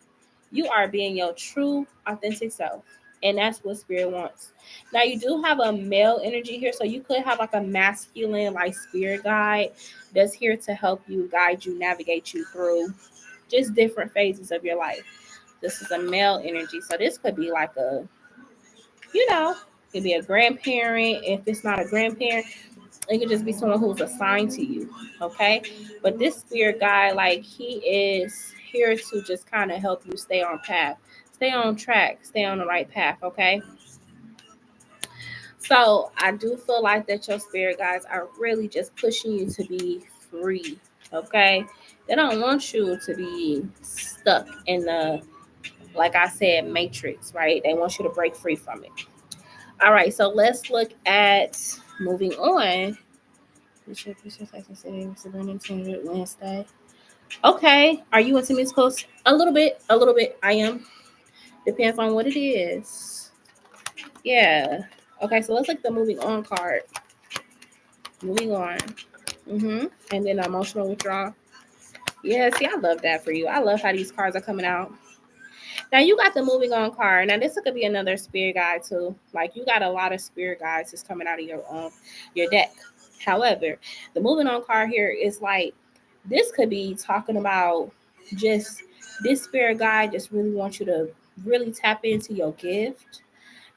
being your true, authentic self. And that's what spirit wants. Now you do have a male energy here, so you could have like a masculine, like spirit guide that's here to help you, guide you, navigate you through just different phases of your life. This is a male energy, so this could be like a, you know, it could be a grandparent. If it's not a grandparent, it could just be someone who's assigned to you. Okay, but this spirit guide, like, he is here to just kind of help you stay on path, stay on track, stay on the right path. Okay, so I do feel like that your spirit guides are really just pushing you to be free. Okay, they don't want you to be stuck in the, like I said, matrix, right? They want you to break free from it. All right, so let's look at moving on. Wednesday. Okay. Are you into musicals? A little bit. A little bit. I am. Depends on what it is. Yeah. Okay. So let's look at the moving on card. Moving on. And then emotional withdrawal. Yeah. See, I love that for you. I love how these cards are coming out. Now you got the moving on card. Now this could be another spirit guide too. Like, you got a lot of spirit guides that's coming out of your deck. However, the moving on card here is like, this could be talking about just, this spirit guide just really wants you to really tap into your gift.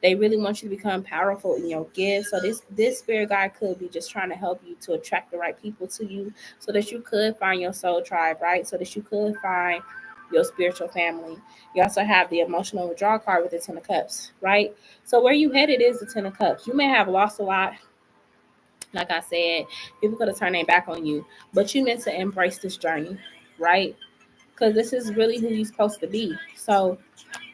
They really want you to become powerful in your gift. So this spirit guide could be just trying to help you to attract the right people to you, so that you could find your soul tribe, right? So that you could find your spiritual family. You also have the emotional withdrawal card with the Ten of Cups, right? So where you headed is the Ten of Cups. You may have lost a lot. Like I said, people could have turned their back on you, but you meant to embrace this journey, right? Because this is really who you're supposed to be. So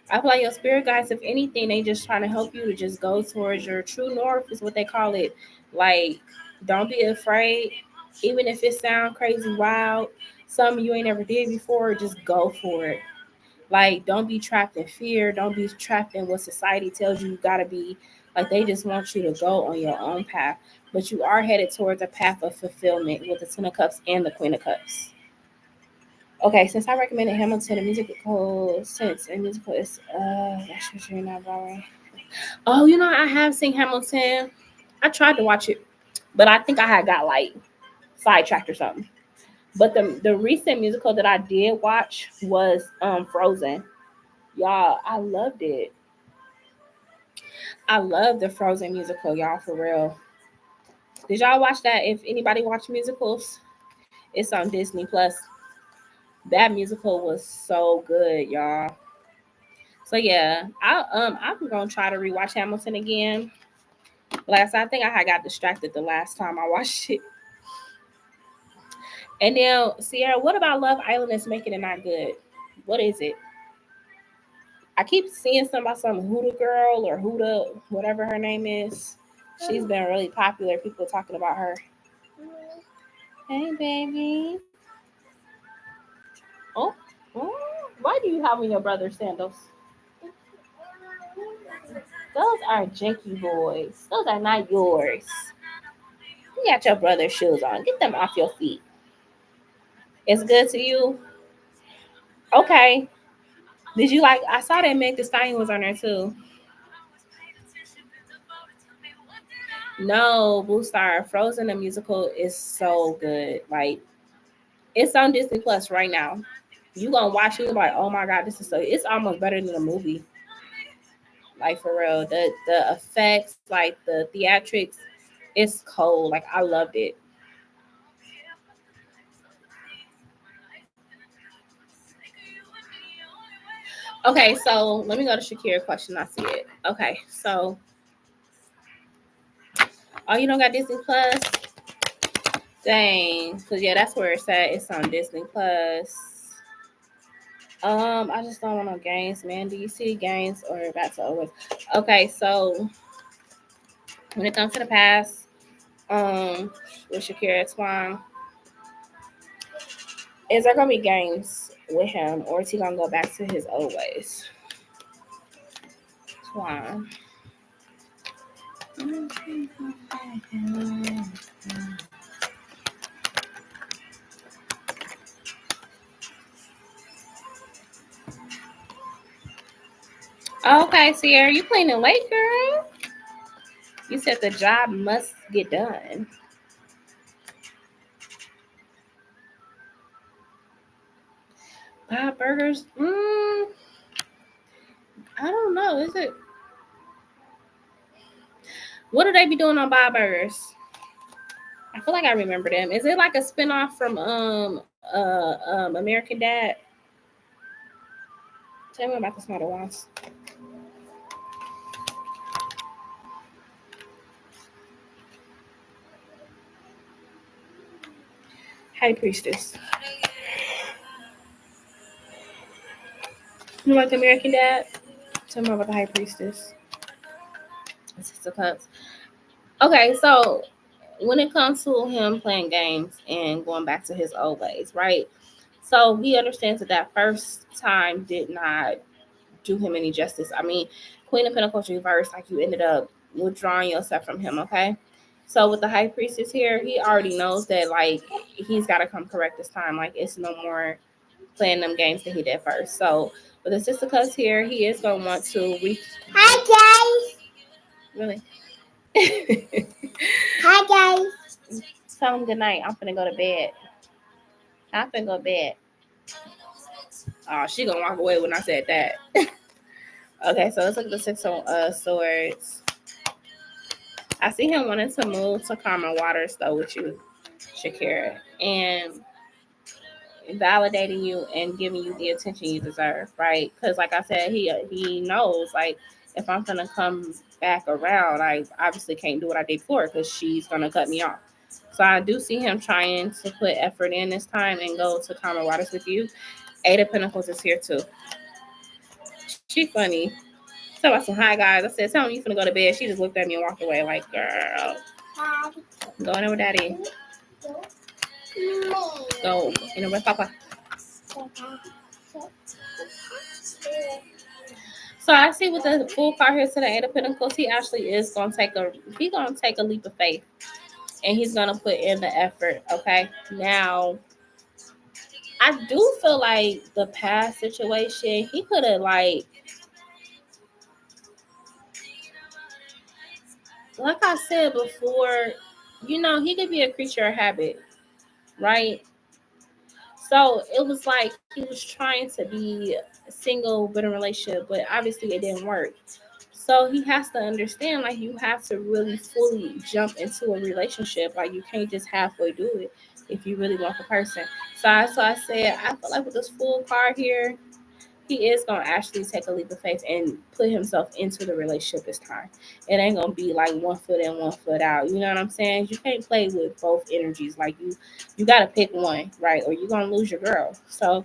I feel like your spirit guides, if anything, they just trying to help you to just go towards your true north, is what they call it. Like, don't be afraid, even if it sounds crazy, wild, something you ain't ever did before. Just go for it. Like, don't be trapped in fear. Don't be trapped in what society tells you gotta be. Like, they just want you to go on your own path. But you are headed towards a path of fulfillment with the Ten of Cups and the Queen of Cups. Okay, since I recommended Hamilton, a musical sense, a musical is that's what you're not about. Oh, you know, I have seen Hamilton. I tried to watch it, but I think I had got like sidetracked or something. But the recent musical that I did watch was Frozen. Y'all, I loved it. I love the Frozen musical, y'all, for real. Did y'all watch that? If anybody watch musicals, it's on Disney Plus. That musical was so good, y'all. So yeah, I'm gonna try to rewatch Hamilton again. I think I had got distracted the last time I watched it. And now, Sierra, what about Love Island is making it not good? What is it? I keep seeing something about some Huda girl or Huda, whatever her name is. She's been really popular. People talking about her. Hey, baby. Oh, oh, why do you have on your brother's sandals? Those are Janky boys. Those are not yours. You got your brother's shoes on. Get them off your feet. It's good to you? Okay. Did you like, I saw that Meg Thee Stallion was on there too. No, Blue Star. Frozen the musical is so good. Like, it's on Disney Plus right now. You gonna watch it like, oh my god, this is so, it's almost better than a movie. Like, for real. The effects, like the theatrics, it's cold. Like, I loved it. Okay, so let me go to Shakira question. I see it. Okay, so Oh, you don't got Disney Plus? Dang. Because, yeah, that's where it's at. It's on Disney Plus. I just don't want no games, man. Do you see games or that's always okay? So when it comes to the past, with Shakira Twan, is there gonna be games with him, or is he gonna go back to his old ways? Twan. Okay, Sierra, you cleaning late, girl? You said the job must get done. Bob Burgers? I don't know. Is it? What do they be doing on Bob Burgers? I feel like I remember them. Is it like a spinoff from American Dad? Tell me about the Smarter Ones. High Priestess. You know, like American Dad? Tell me about the High Priestess. Sister Cups. Okay, so when it comes to him playing games and going back to his old ways, right? So he understands that first time did not do him any justice. I mean, Queen of Pentacles reversed, like you ended up withdrawing yourself from him, okay? So with the High Priestess here, he already knows that like he's got to come correct this time. Like it's no more playing them games that he did first. So with the Sister Cups here, he is going to want to Hi guys. really. Hi guys. Tell him good night. I'm finna go to bed. I'm finna go to bed. Oh, she gonna walk away when I said that. Okay, so let's look at the Six of Swords. I see him wanting to move to calmer waters though with you, Shakira, and validating you and giving you the attention you deserve, right? Because like I said, he knows like if I'm gonna come back around, I obviously can't do what I did before because she's gonna cut me off. So I do see him trying to put effort in this time and go to calmer waters with you. Eight of Pentacles is here too. She funny. Tell about some hi guys. I said, tell me you finna go to bed. She just looked at me and walked away like, girl, going over daddy. Go, with Papa. So I see with the full card here to the Eight of Pentacles, he actually is gonna take a leap of faith, and he's gonna put in the effort. Okay, now I do feel like the past situation he could have like I said before, he could be a creature of habit, right? So it was like he was trying to be single but in a relationship, but obviously it didn't work. So he has to understand, like, you have to really fully jump into a relationship. Like, you can't just halfway do it if you really want the person. So I said, I feel like with this full card here, he is going to actually take a leap of faith and put himself into the relationship this time. It ain't going to be like 1 foot in, 1 foot out. You know what I'm saying? You can't play with both energies. Like, you got to pick one, right? Or you're going to lose your girl. So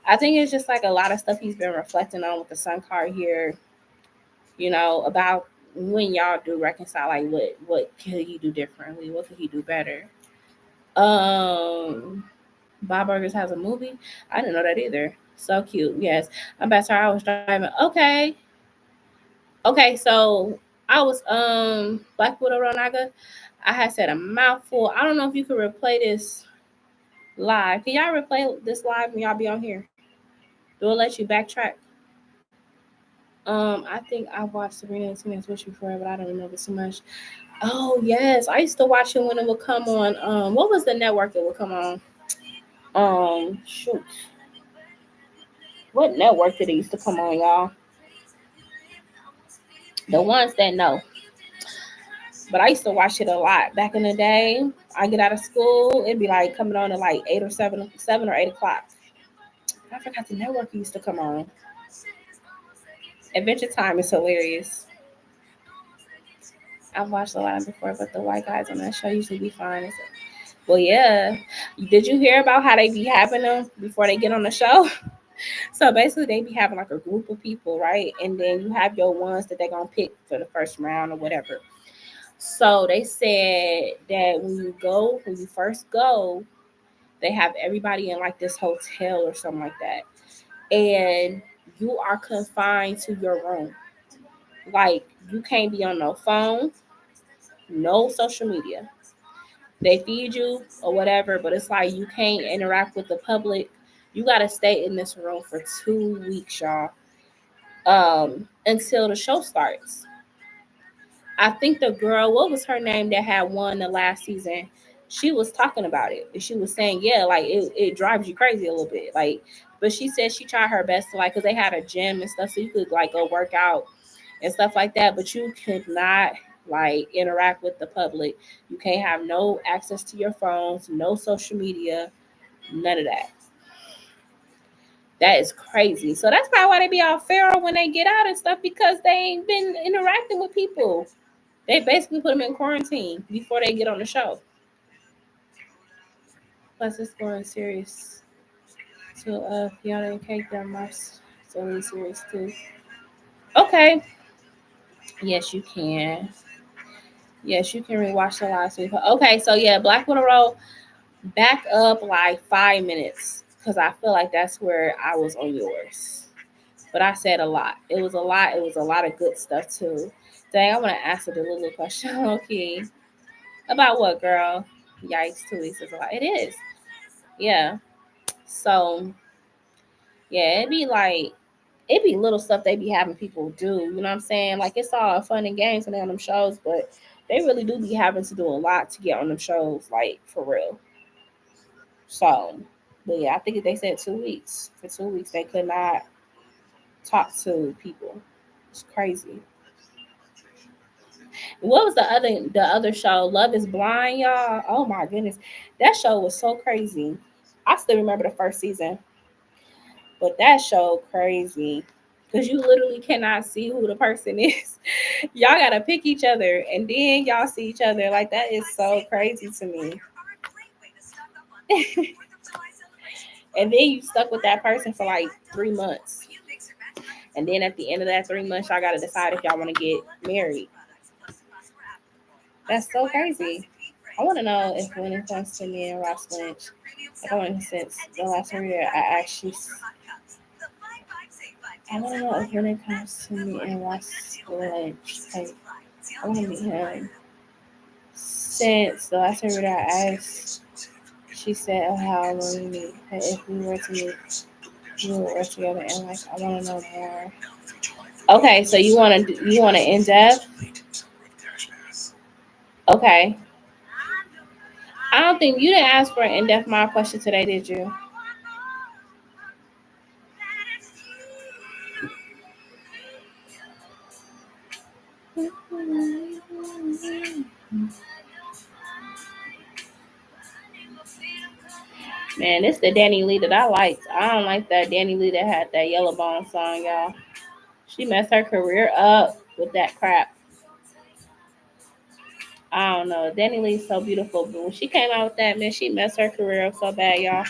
I think it's just like a lot of stuff he's been reflecting on with the Sun card here, about when y'all do reconcile, like what could he do differently? What could he do better? Bob Burgers has a movie. I didn't know that either. So cute. Yes. I'm about to I was driving. Okay, so I was Black Widow Ronaga. I had said a mouthful. I don't know if you could replay this live. Can y'all replay this live when y'all be on here? Do it let you backtrack? I think I watched Sabrina and Teenage Witch before, but I don't remember too much. Oh yes, I used to watch it when it would come on. What was the network it would come on? Shoot, what network did it used to come on, y'all? The ones that know. But I used to watch it a lot back in the day. I get out of school, it'd be like coming on at like 7 or 8 o'clock. I forgot the network used to come on. Adventure Time is hilarious. I've watched a lot before, but the white guys on that show usually be fine. Well, yeah. Did you hear about how they be having them before they get on the show? So basically, they be having like a group of people, right? And then you have your ones that they're gonna pick for the first round or whatever. So they said that when you first go, they have everybody in like this hotel or something like that, and you are confined to your room. Like you can't be on no phone, no social media. They feed you or whatever, but it's like you can't interact with the public. You gotta stay in this room for 2 weeks, y'all, until the show starts. I think the girl, what was her name that had won the last season? She was talking about it. And she was saying, yeah, like it drives you crazy a little bit. Like, but she said she tried her best to like, cause they had a gym and stuff, so you could like go work out and stuff like that. But you could not like interact with the public. You can't have no access to your phones, no social media, none of that. That is crazy. So that's probably why they be all feral when they get out and stuff because they ain't been interacting with people. They basically put them in quarantine before they get on the show. Plus, it's going serious. So, Fiona and Cake done my story series too. Okay. Yes, you can. Yes, you can rewatch the last week. Okay, so yeah, Black Widow Roll, back up like 5 minutes because I feel like that's where I was on yours. But I said a lot. It was a lot. It was a lot of good stuff too. Dang, I want to answer the little question. Okay. About what, girl? Yikes, 2 weeks is a lot. It is. Yeah. So yeah, it'd be little stuff they be having people do. You know what I'm saying? Like it's all fun and games when they on them shows, but they really do be having to do a lot to get on them shows, like for real. So, but yeah, I think they said 2 weeks. For 2 weeks, they could not talk to people. It's crazy. What was the other show? Love is Blind, y'all. Oh my goodness, that show was so crazy. I still remember the first season. But that show crazy. Because you literally cannot see who the person is. Y'all gotta pick each other and then y'all see each other. Like that is so crazy to me. And then you stuck with that person for like 3 months. And then at the end of that 3 months, y'all gotta decide if y'all want to get married. That's so crazy. I want to know if when it comes to me and Ross Lynch, like I want to since the last year I actually I want to know if when it comes to me and Ross Lynch, like, I want to meet him. Since the last time that I asked, she said, "Oh, how long we meet? If we were to meet, we would work together." And like, I want to know more. Okay, so you want to in depth? Okay. I don't think you didn't ask for an in depth my question today, did you? Man, it's the Danny Lee that I liked. I don't like that Danny Lee that had that Yellow Bone song, y'all. She messed her career up with that crap. I don't know. Danny Lee's so beautiful, but when she came out with that, man, she messed her career up so bad, y'all.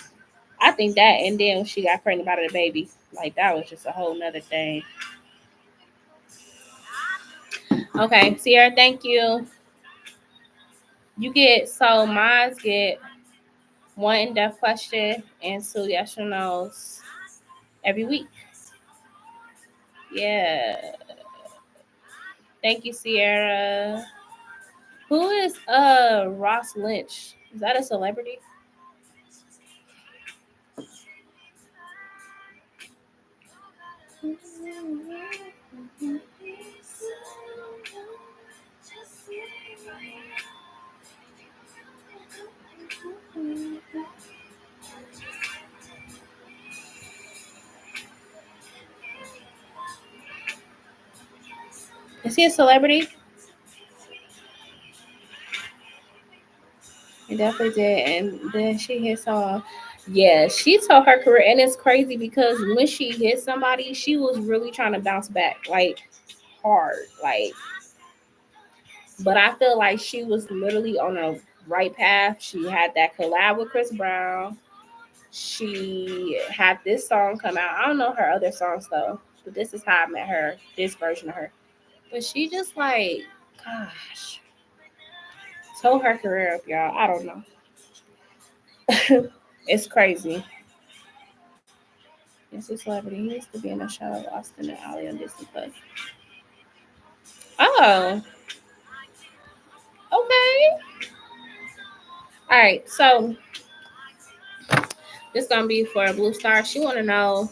I think that, and then when she got pregnant by the baby, like that was just a whole nother thing. Okay, Sierra, thank you. You get mines get one in-depth question and two yes or no's every week. Yeah. Thank you, Sierra. Who is Ross Lynch? Is that a celebrity? Is he a celebrity? He definitely did. And then she hit someone. Yeah, she told her career, and it's crazy because when she hit somebody, she was really trying to bounce back, like hard. Like But I feel like she was literally on a right path. She had that collab with Chris Brown. She had this song come out. I don't know her other songs though, but this is how I met her. This version of her. But she just like, gosh, tore her career up, y'all. I don't know. It's crazy. It's a celebrity. He used to be in a show, Austin and Ally on Disney Plus. Oh, okay. All right. So this gonna be for a Blue Star. She want to know,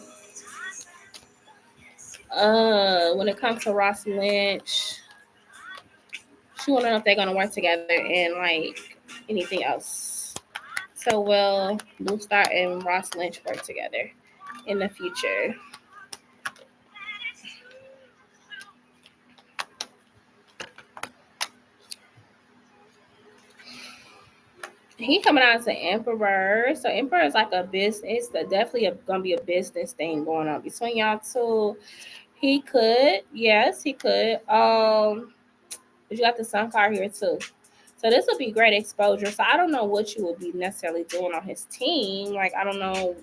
when it comes to Ross Lynch, she want to know if they're gonna work together and like anything else. So will Blue Star and Ross Lynch work together in the future? He coming out as an emperor. So emperor is like a business. Definitely gonna be a business thing going on between y'all two. He could, yes, he could. But you got the sun card here too. So this would be great exposure. So I don't know what you would be necessarily doing on his team. Like I don't know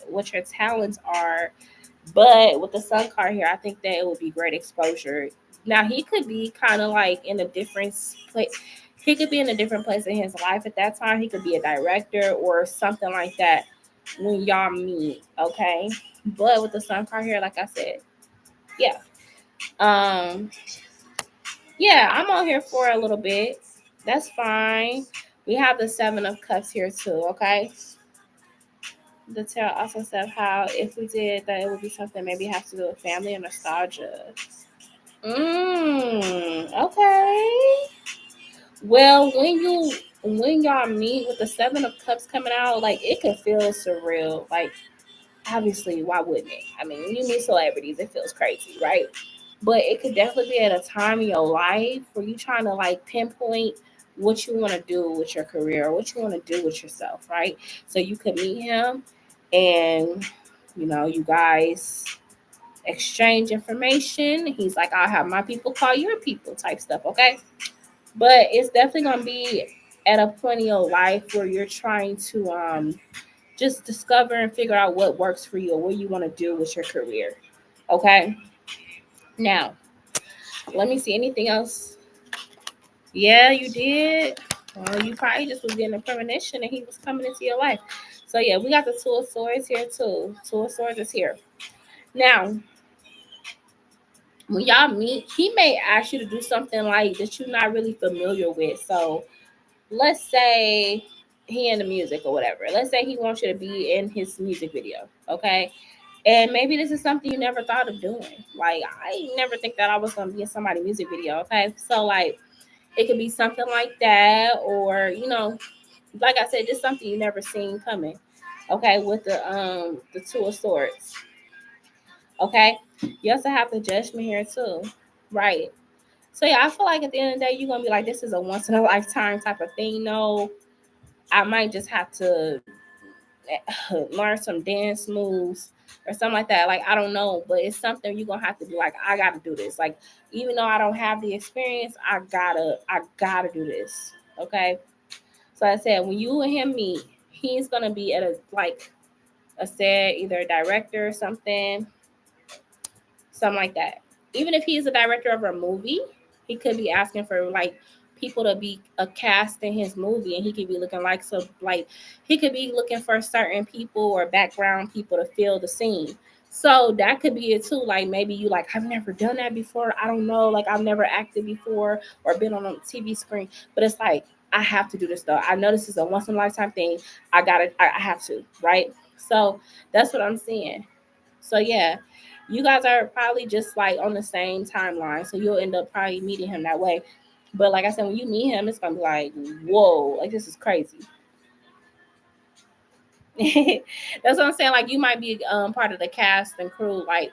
what your talents are, but with the sun card here, I think that it would be great exposure. Now he could be kind of like in a different place. He could be in a different place in his life at that time. He could be a director or something like that when y'all meet. Okay, but with the sun card here, like I said, yeah, um, yeah, I'm on here for a little bit. That's fine. We have the Seven of Cups here too. Okay. The tarot also said how if we did that, it would be something maybe have to do with family and nostalgia. Okay. Well, when y'all meet with the Seven of Cups coming out, like it could feel surreal. Like obviously, why wouldn't it? I mean, when you meet celebrities, it feels crazy, right? But it could definitely be at a time in your life where you trying to like pinpoint what you want to do with your career, or what you want to do with yourself, right? So you could meet him, and you guys exchange information. He's like, I'll have my people call your people, type stuff, okay? But it's definitely gonna be at a point in your life where you're trying to just discover and figure out what works for you or what you want to do with your career. Okay. Now, let me see anything else. Yeah, you did. Well, you probably just was getting a premonition and he was coming into your life. So yeah, we got the Two of Swords here too. Two of Swords is here. Now, when y'all meet, he may ask you to do something like that you're not really familiar with. So let's say he in the music or whatever. Let's say he wants you to be in his music video. Okay. And maybe this is something you never thought of doing. Like I never think that I was gonna be in somebody's music video. Okay. So like it could be something like that, or like I said, just something you never seen coming. Okay, with the Two of Swords. Okay. You also have the Judgment here too. Right. So yeah, I feel like at the end of the day, you're gonna be like, this is a once in a lifetime type of thing. No, I might just have to learn some dance moves or something like that. Like I don't know, but it's something you're gonna have to be like, I gotta do this. Like even though I don't have the experience, I gotta do this. Okay. So I said when you and him meet, he's gonna be at a set, either a director or something like that. Even if he's a director of a movie, he could be asking for like people to be a cast in his movie, and he could be looking like he could be looking for certain people or background people to fill the scene. So that could be it too. Like maybe you like, I've never done that before. I don't know. Like I've never acted before or been on a TV screen. But it's like I have to do this though. I know this is a once in a lifetime thing. I have to, right? So that's what I'm seeing. So yeah, you guys are probably just like on the same timeline. So you'll end up probably meeting him that way. But like I said, when you meet him, it's gonna be like, whoa, like this is crazy. That's what I'm saying. Like you might be part of the cast and crew, like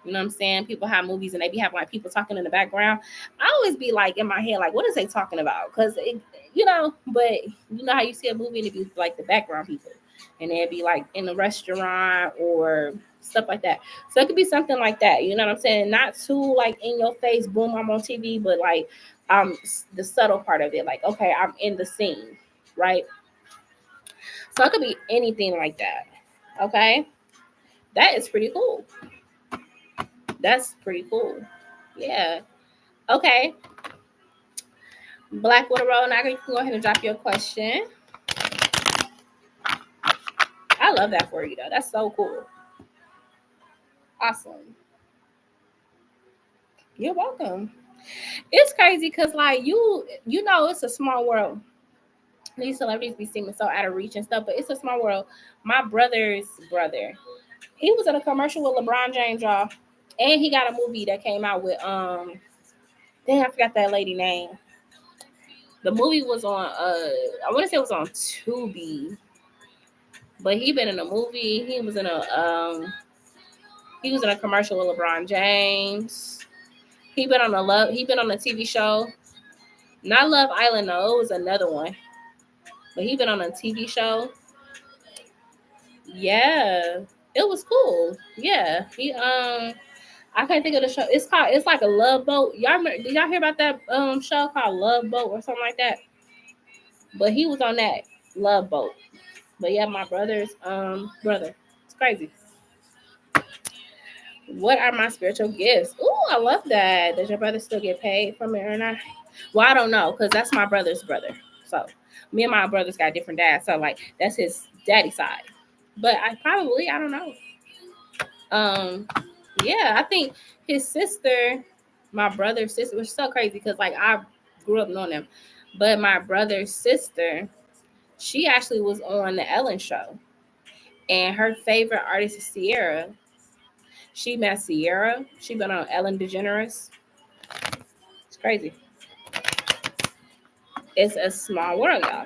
you know what I'm saying? People have movies and they be having like people talking in the background. I always be like in my head, like, what is they talking about? Because but you know how you see a movie and it be like the background people. and they'd be like in a restaurant or stuff like that. So it could be something like that. You know what I'm saying? Not too like in your face, boom, I'm on TV, but like the subtle part of it, like okay, I'm in the scene, right? So it could be anything like that. Okay, that is pretty cool. That's pretty cool. Yeah. Okay. Black Water Roll. Now you can go ahead and drop your question. I love that for you though. That's so cool. Awesome. You're welcome. It's crazy because like you know it's a small world. These celebrities be seeming so out of reach and stuff, but it's a small world. My brother's brother, he was in a commercial with LeBron James, y'all, and he got a movie that came out with dang, I forgot that lady name. The movie was on I want to say it was on Tubi, but he been in a movie. He was in a commercial with LeBron James. He been on a TV show. Not Love Island though, it was another one. But he been on a TV show. Yeah. It was cool. Yeah. I can't think of the show. It's like a Love Boat. Did y'all hear about that show called Love Boat or something like that? But he was on that Love Boat. But yeah, my brother's brother. It's crazy. What are my spiritual gifts? Ooh, I love that. Does your brother still get paid from it or not? Well, I don't know, because that's my brother's brother. So me and my brothers got different dads. So like that's his daddy side. But I don't know. Um, yeah, I think his sister, my brother's sister, was so crazy because like I grew up knowing them. But my brother's sister, she actually was on the Ellen show. And her favorite artist is Sierra. She met Sierra. She been on Ellen DeGeneres. It's crazy. It's a small world, y'all.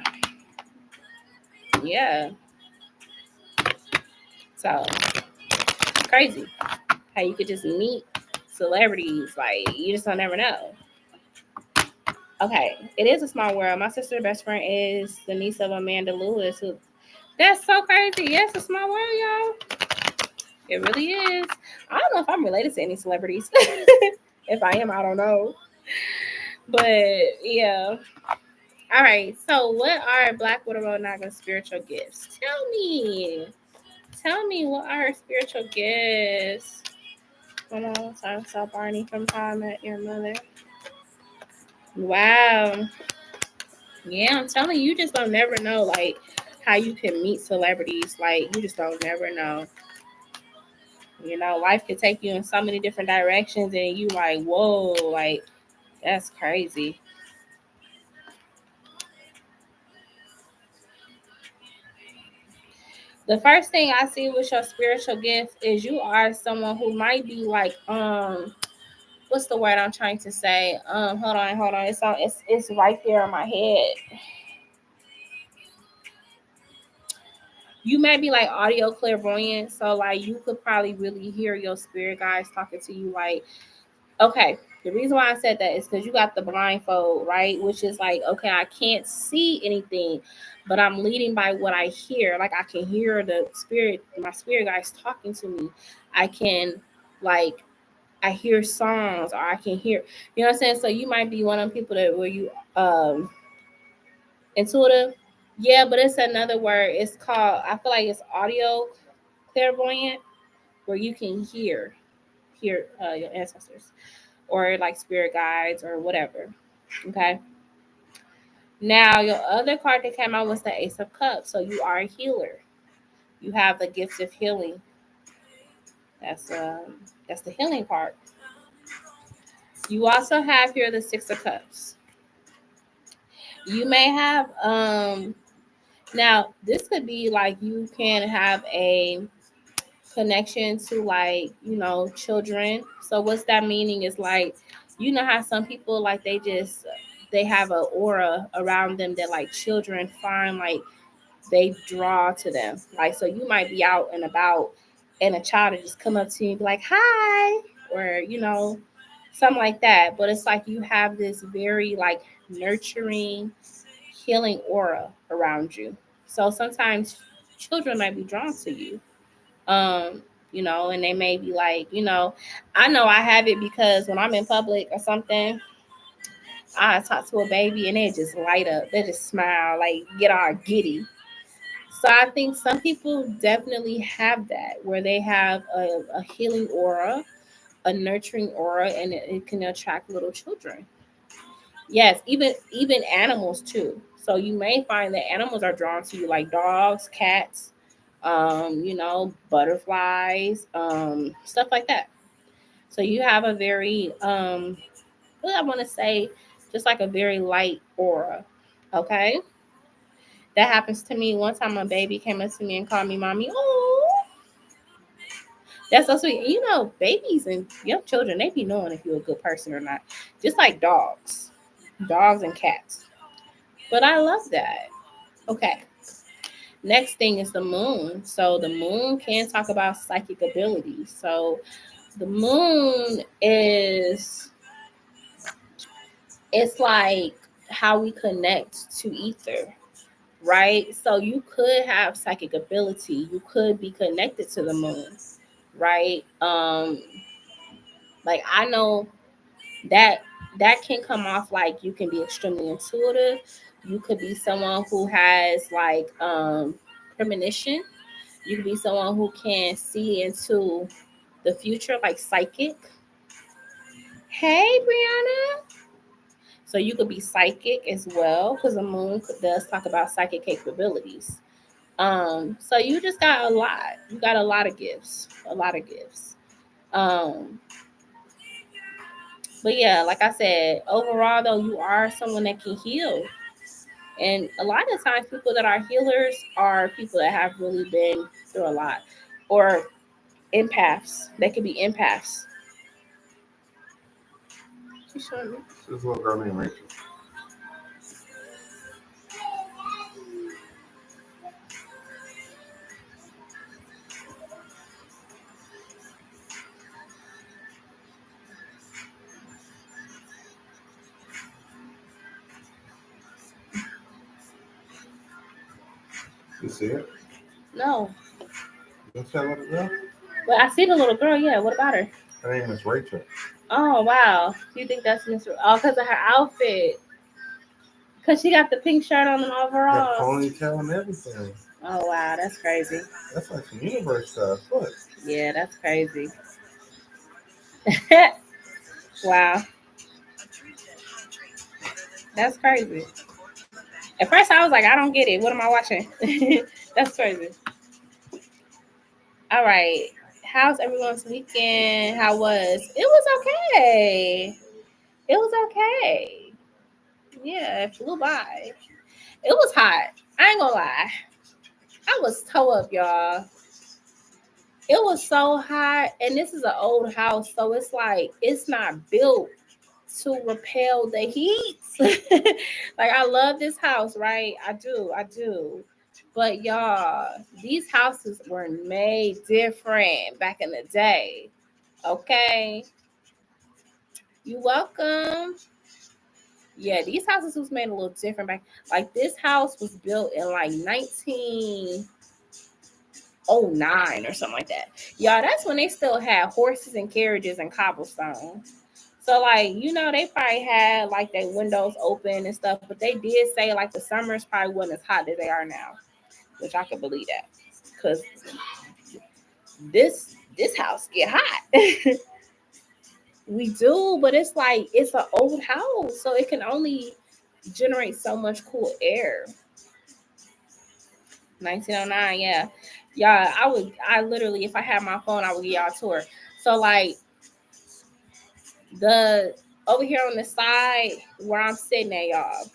Yeah. So crazy how you could just meet celebrities. Like you just don't ever know. Okay, it is a small world. My sister's best friend is the niece of Amanda Lewis. That's so crazy. Yeah, it's a small world, y'all. It really is. I don't know if I'm related to any celebrities. If I am, I don't know. But yeah. All right. So, what are Black Widow Road Naga's spiritual gifts? Tell me. Tell me what are her spiritual gifts. Hold on. So I saw Barney from How I Met Your Mother. Wow. Yeah, I'm telling you, you just don't never know like how you can meet celebrities. Like you just don't never know. You know, life can take you in so many different directions, and you like, whoa, like that's crazy. The first thing I see with your spiritual gift is you are someone who might be like, what's the word I'm trying to say? Hold on. It's right there on my head. You may be like audio clairvoyant, so like you could probably really hear your spirit guides talking to you. Like, okay, the reason why I said that is because you got the blindfold, right? Which is like, okay, I can't see anything, but I'm leading by what I hear. Like I can hear my spirit guides talking to me. I can like I hear songs, or I can hear, you know what I'm saying? So you might be one of them people that where you intuitive. Yeah, but it's another word. It's called, I feel like it's audio clairvoyant, where you can hear your ancestors or like spirit guides or whatever. Okay. Now your other card that came out was the Ace of Cups. So you are a healer. You have the gifts of healing. That's the healing part. You also have here the Six of Cups. You may have now this could be like you can have a connection to like, you know, children. So what's that meaning is like, you know how some people like they have an aura around them that like children find like they draw to them. Like so you might be out and about and a child will just come up to you and be like, hi, or you know, something like that. But it's like you have this very like nurturing, healing aura around you. So sometimes children might be drawn to you. And they may be like, I know I have it because when I'm in public or something, I talk to a baby and they just light up. They just smile, like get all giddy. So I think some people definitely have that where they have a healing aura, a nurturing aura, and it can attract little children. Yes, even animals too. So you may find that animals are drawn to you, like dogs, cats, butterflies, stuff like that. So you have a very, what I want to say, just like a very light aura. Okay, that happens to me. One time, a baby came up to me and called me mommy. Oh, that's so sweet. Babies and young children, they be knowing if you're a good person or not, just like dogs and cats. But I love that. Okay. Next thing is the moon. So the moon can talk about psychic abilities. So the moon it's like how we connect to ether, right? So you could have psychic ability. You could be connected to the moon, right? Like I know that that can come off like you can be extremely intuitive. You could be someone who has like premonition. You could be someone who can see into the future, like psychic. Hey, Brianna. So you could be psychic as well, because the moon does talk about psychic capabilities. So you just got a lot. You got a lot of gifts. A lot of gifts. Um, but yeah, like I said, overall though, you are someone that can heal. And a lot of times people that are healers are people that have really been through a lot. Or empaths. They could be empaths. You showing me? This little girl named Rachel. You see it? No. You see that little girl? Well, I see the little girl. Yeah. What about her? Her name is Rachel. Oh wow. You think that's Miss? Oh, because of her outfit. Because she got the pink shirt on and The overalls. ponytail and everything. Oh wow, that's crazy. That's like some universe stuff. Look. Yeah, that's crazy. Wow, that's crazy. At first, I was like, I don't get it. What am I watching? That's crazy. All right. How's everyone's weekend? How was? It was okay. It was okay. Yeah, it flew by. It was hot. I ain't gonna lie. I was toe up, y'all. It was so hot, and this is an old house, so it's like it's not built to repel the heat. Like I love this house, right? I do. But y'all, these houses were made different back in the day. Okay. You welcome. Yeah, these houses was made a little different back. Like this house was built in like 1909 or something like that. Y'all, that's when they still had horses and carriages and cobblestone. So like, they probably had like their windows open and stuff, but they did say like the summers probably wasn't as hot as they are now, which I could believe that. Cause this house get hot. We do, but it's like it's an old house, so it can only generate so much cool air. 1909, yeah. Yeah, I literally, if I had my phone, I would give y'all a tour. So like the over here on the side where I'm sitting at, y'all,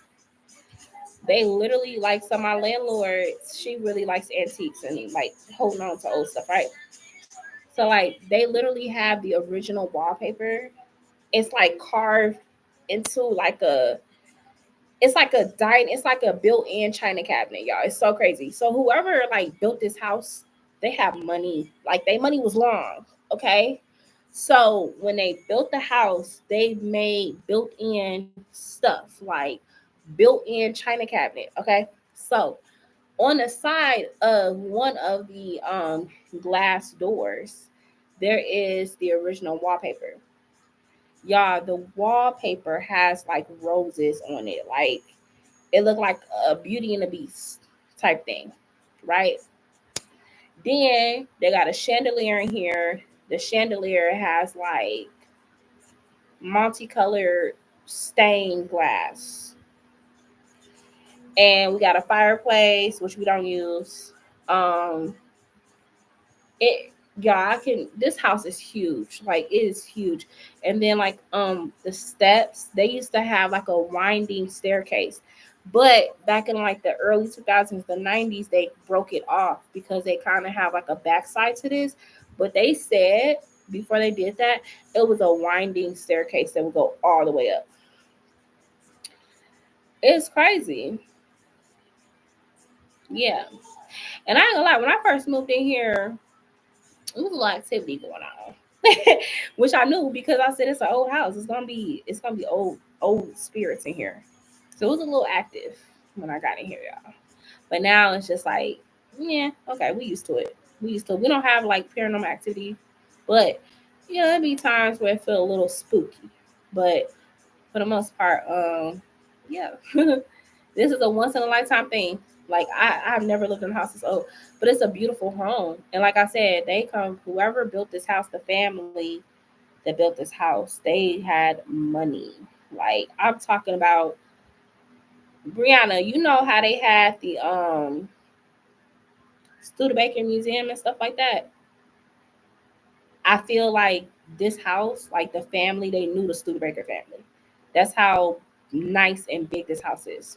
they literally like, so my landlord, she really likes antiques and like holding on to old stuff, right? So like they literally have the original wallpaper. It's like carved into like it's like a built-in china cabinet, y'all. It's so crazy. So whoever like built this house, they have money. Like their money was long, okay? So when they built the house, they made built-in stuff like built-in china cabinet, okay? So On the side of one of the glass doors, there is the original wallpaper. Y'all, the wallpaper has like roses on it. Like it looked like a Beauty and the Beast type thing, right? Then they got a chandelier in here. The chandelier has like multicolored stained glass. And we got a fireplace, which we don't use. Um, it yeah, I can this house is huge. Like it is huge. And then like the steps, they used to have like a winding staircase. But back in like the early 2000s, the 90s, they broke it off because they kind of have like a backside to this. But they said before they did that, it was a winding staircase that would go all the way up. It's crazy. Yeah. And I ain't gonna lie, when I first moved in here, it was a lot of activity going on. Which I knew because I said it's an old house. It's gonna be old spirits in here. So it was a little active when I got in here, y'all. But now it's just like, yeah, okay, we used to it. We don't have like paranormal activity, but there'd be times where it feel a little spooky. But for the most part, yeah. This is a once in a lifetime thing. Like I've never lived in a house this old, but it's a beautiful home. And like I said, whoever built this house, the family that built this house, they had money. Like I'm talking about Brianna, you know how they had the Studebaker Museum and stuff like that. I feel like this house, like the family, they knew the Studebaker family. That's how nice and big this house is.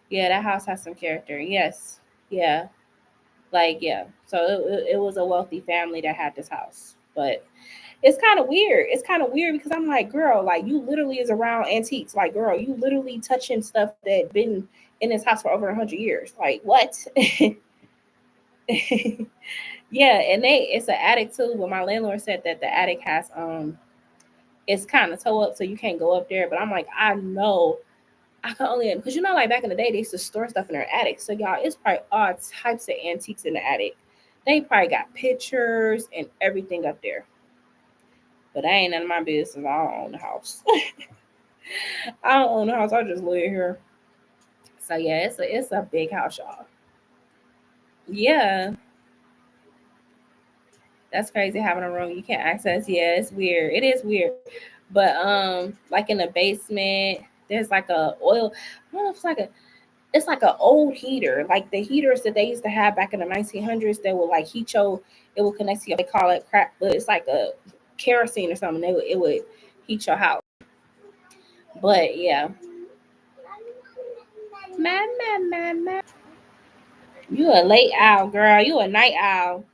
Yeah, that house has some character. Yes. Yeah. Like, yeah. So it was a wealthy family that had this house. But it's kind of weird. It's kind of weird because I'm like, girl, like you literally is around antiques. Like, girl, you literally touching stuff that been in this house for over 100 years. Like, what? Yeah, and it's an attic too. But my landlord said that the attic has it's kind of toe up, so you can't go up there. But I'm like, I know I can only because like back in the day they used to store stuff in their attic. So y'all, it's probably all types of antiques in the attic. They probably got pictures and everything up there. But that ain't none of my business. I don't own the house. I don't own the house. I just live here. So yeah, it's a big house, y'all. Yeah, that's crazy having a room you can't access. Yeah, it's weird. It is weird. But like in the basement, there's like a oil. I don't know if it's like an old heater, like the heaters that they used to have back in the 1900s that would like heat your, it would connect to your, they call it crap, but it's like a kerosene or something. It would heat your house. But yeah, mama. You a late owl, girl. You a night owl.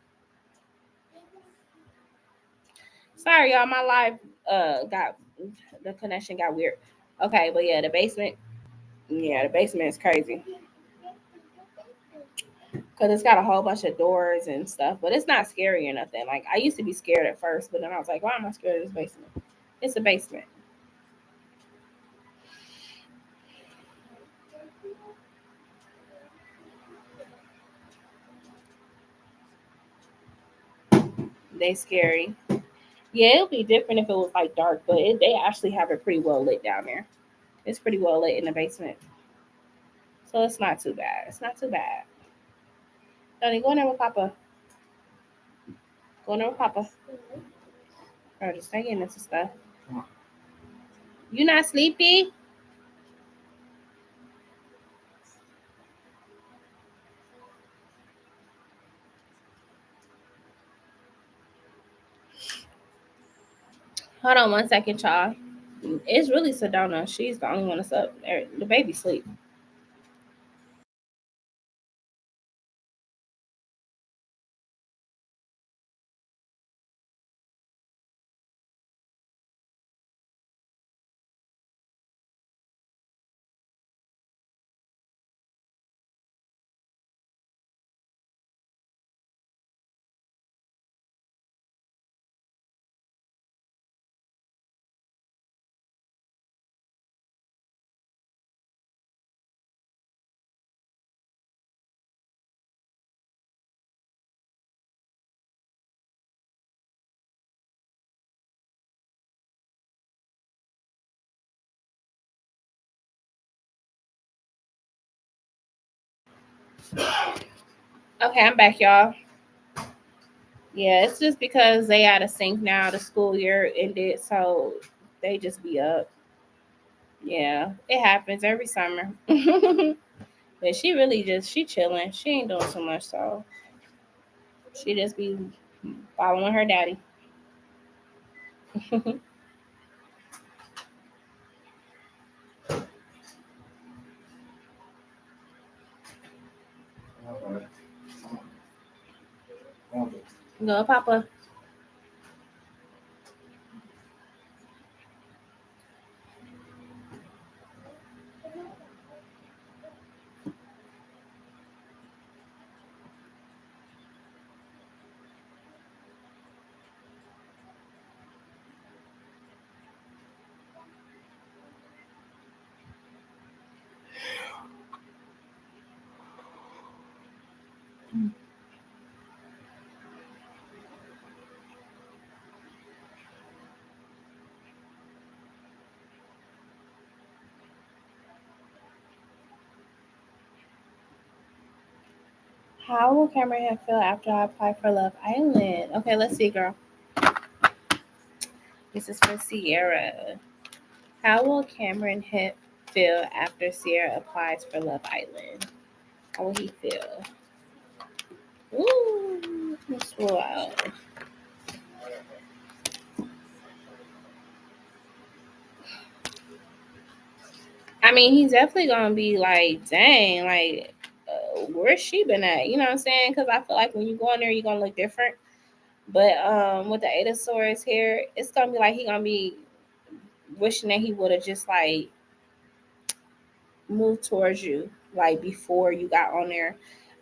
Sorry, y'all. My live got the connection got weird. Okay, but yeah, the basement. Yeah, the basement is crazy because it's got a whole bunch of doors and stuff, but it's not scary or nothing. Like I used to be scared at first, but then I was like, why am I scared of this basement? It's a basement. They scary. Yeah, it'll be different if it was like dark, but they actually have it pretty well lit down there. It's pretty well lit in the basement, so it's not too bad. It's not too bad. Donnie, go in there with Papa. Go in there with Papa. Or just stay getting into stuff. You not sleepy? Hold on 1 second, y'all. It's really Sedona. She's the only one that's up. The baby sleep. Okay, I'm back, y'all. Yeah, it's just because they out of sync now. The school year ended, so they just be up. Yeah, it happens every summer. But she really she chilling. She ain't doing too much, so she just be following her daddy. Go, Papa. How will Cameron have feel after I apply for Love Island? Okay, let's see, girl. This is for Sierra. How will Cameron feel after Sierra applies for Love Island? How will he feel? Ooh, let's roll out. I mean, he's definitely gonna be like, dang, like, where's she been at? You know what I'm saying? Because I feel like when you go in there, you're gonna look different. But with the Eight of Swords here, it's gonna be like he gonna be wishing that he would have just like moved towards you, like before you got on there.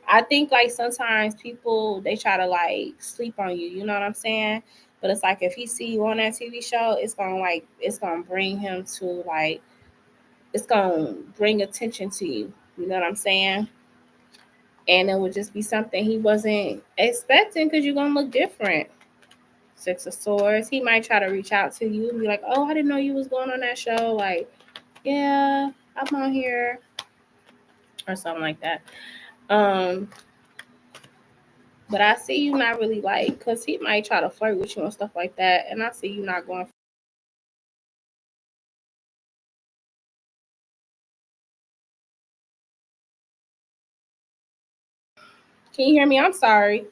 I think like sometimes people they try to like sleep on you. You know what I'm saying? But it's like if he see you on that TV show, it's gonna bring him to like it's gonna bring attention to you. You know what I'm saying? And it would just be something he wasn't expecting because you're gonna look different. Six of Swords. He might try to reach out to you and be like, "Oh, I didn't know you was going on that show." Like, yeah, I'm on here or something like that. Um, but I see you not really like because he might try to flirt with you and stuff like that, and I see you not going. Can you hear me? I'm sorry.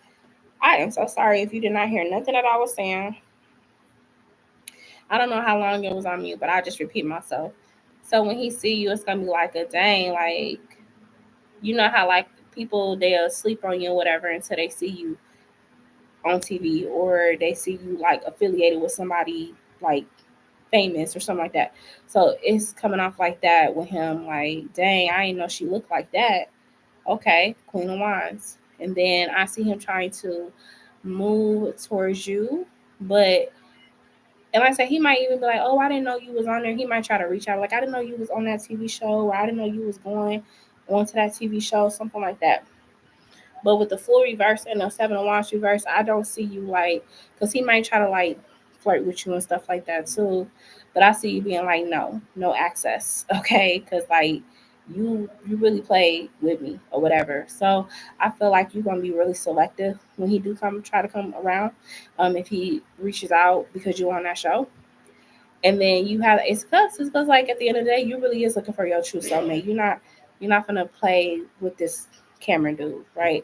I am so sorry if you did not hear nothing that I was saying. I don't know how long it was on mute, but I just repeat myself. So when he see you, it's gonna be like a dang, like you know how like people they'll sleep on you or whatever until they see you on TV or they see you like affiliated with somebody like famous or something like that. So it's coming off like that with him, like, dang, I didn't know she looked like that. Okay, Queen of Wands. And then I see him trying to move towards you, but and like I said, he might even be like, "Oh, I didn't know you was on there." He might try to reach out, like, "I didn't know you was on that TV show," or "I didn't know you was going on to that TV show," something like that. But with the full reverse and the Seven of Wands reverse, I don't see you like, because he might try to like flirt with you and stuff like that too. But I see you being like, no, no access, okay? Because like you really play with me or whatever. So I feel like you're gonna be really selective when he do try to come around. If he reaches out because you're on that show. And then you have it's because like at the end of the day, you really is looking for your true soulmate. You're not gonna play with this Cameron dude, right?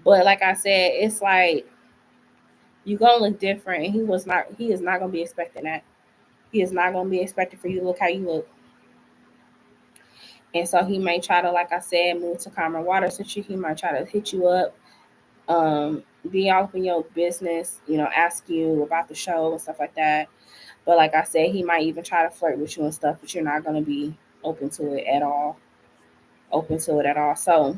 But like I said, it's like you gonna look different, and he is not gonna be expecting that. He is not gonna be expecting for you to look how you look. And so he may try to, like I said, move to calmer water since he might try to hit you up, be all up in your business, ask you about the show and stuff like that. But like I said, he might even try to flirt with you and stuff, but you're not gonna be open to it at all. Open to it at all. So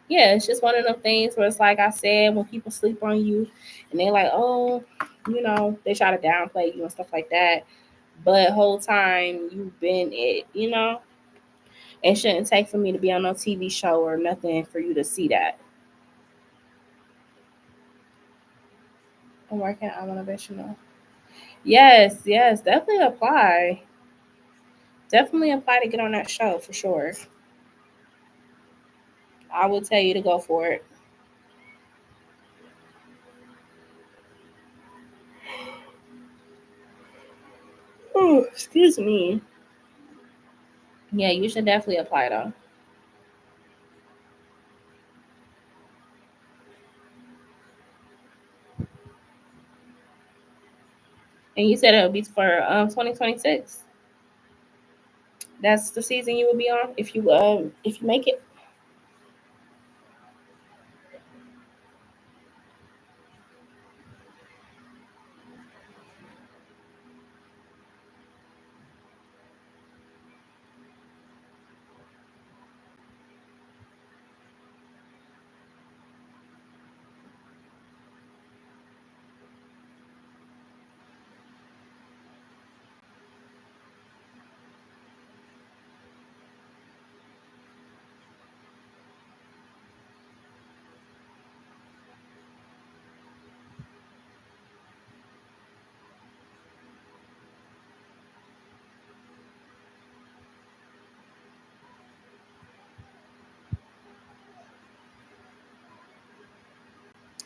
yeah, it's just one of them things where it's like I said, when people sleep on you and they're like, oh, they try to downplay you and stuff like that. But whole time you've been it. It shouldn't take for me to be on no TV show or nothing for you to see that. I'm working on motivational. Yes, yes, definitely apply. Definitely apply to get on that show for sure. I would tell you to go for it. Oh, excuse me. Yeah, you should definitely apply though. And you said it would be for 2026. That's the season you would be on if you make it.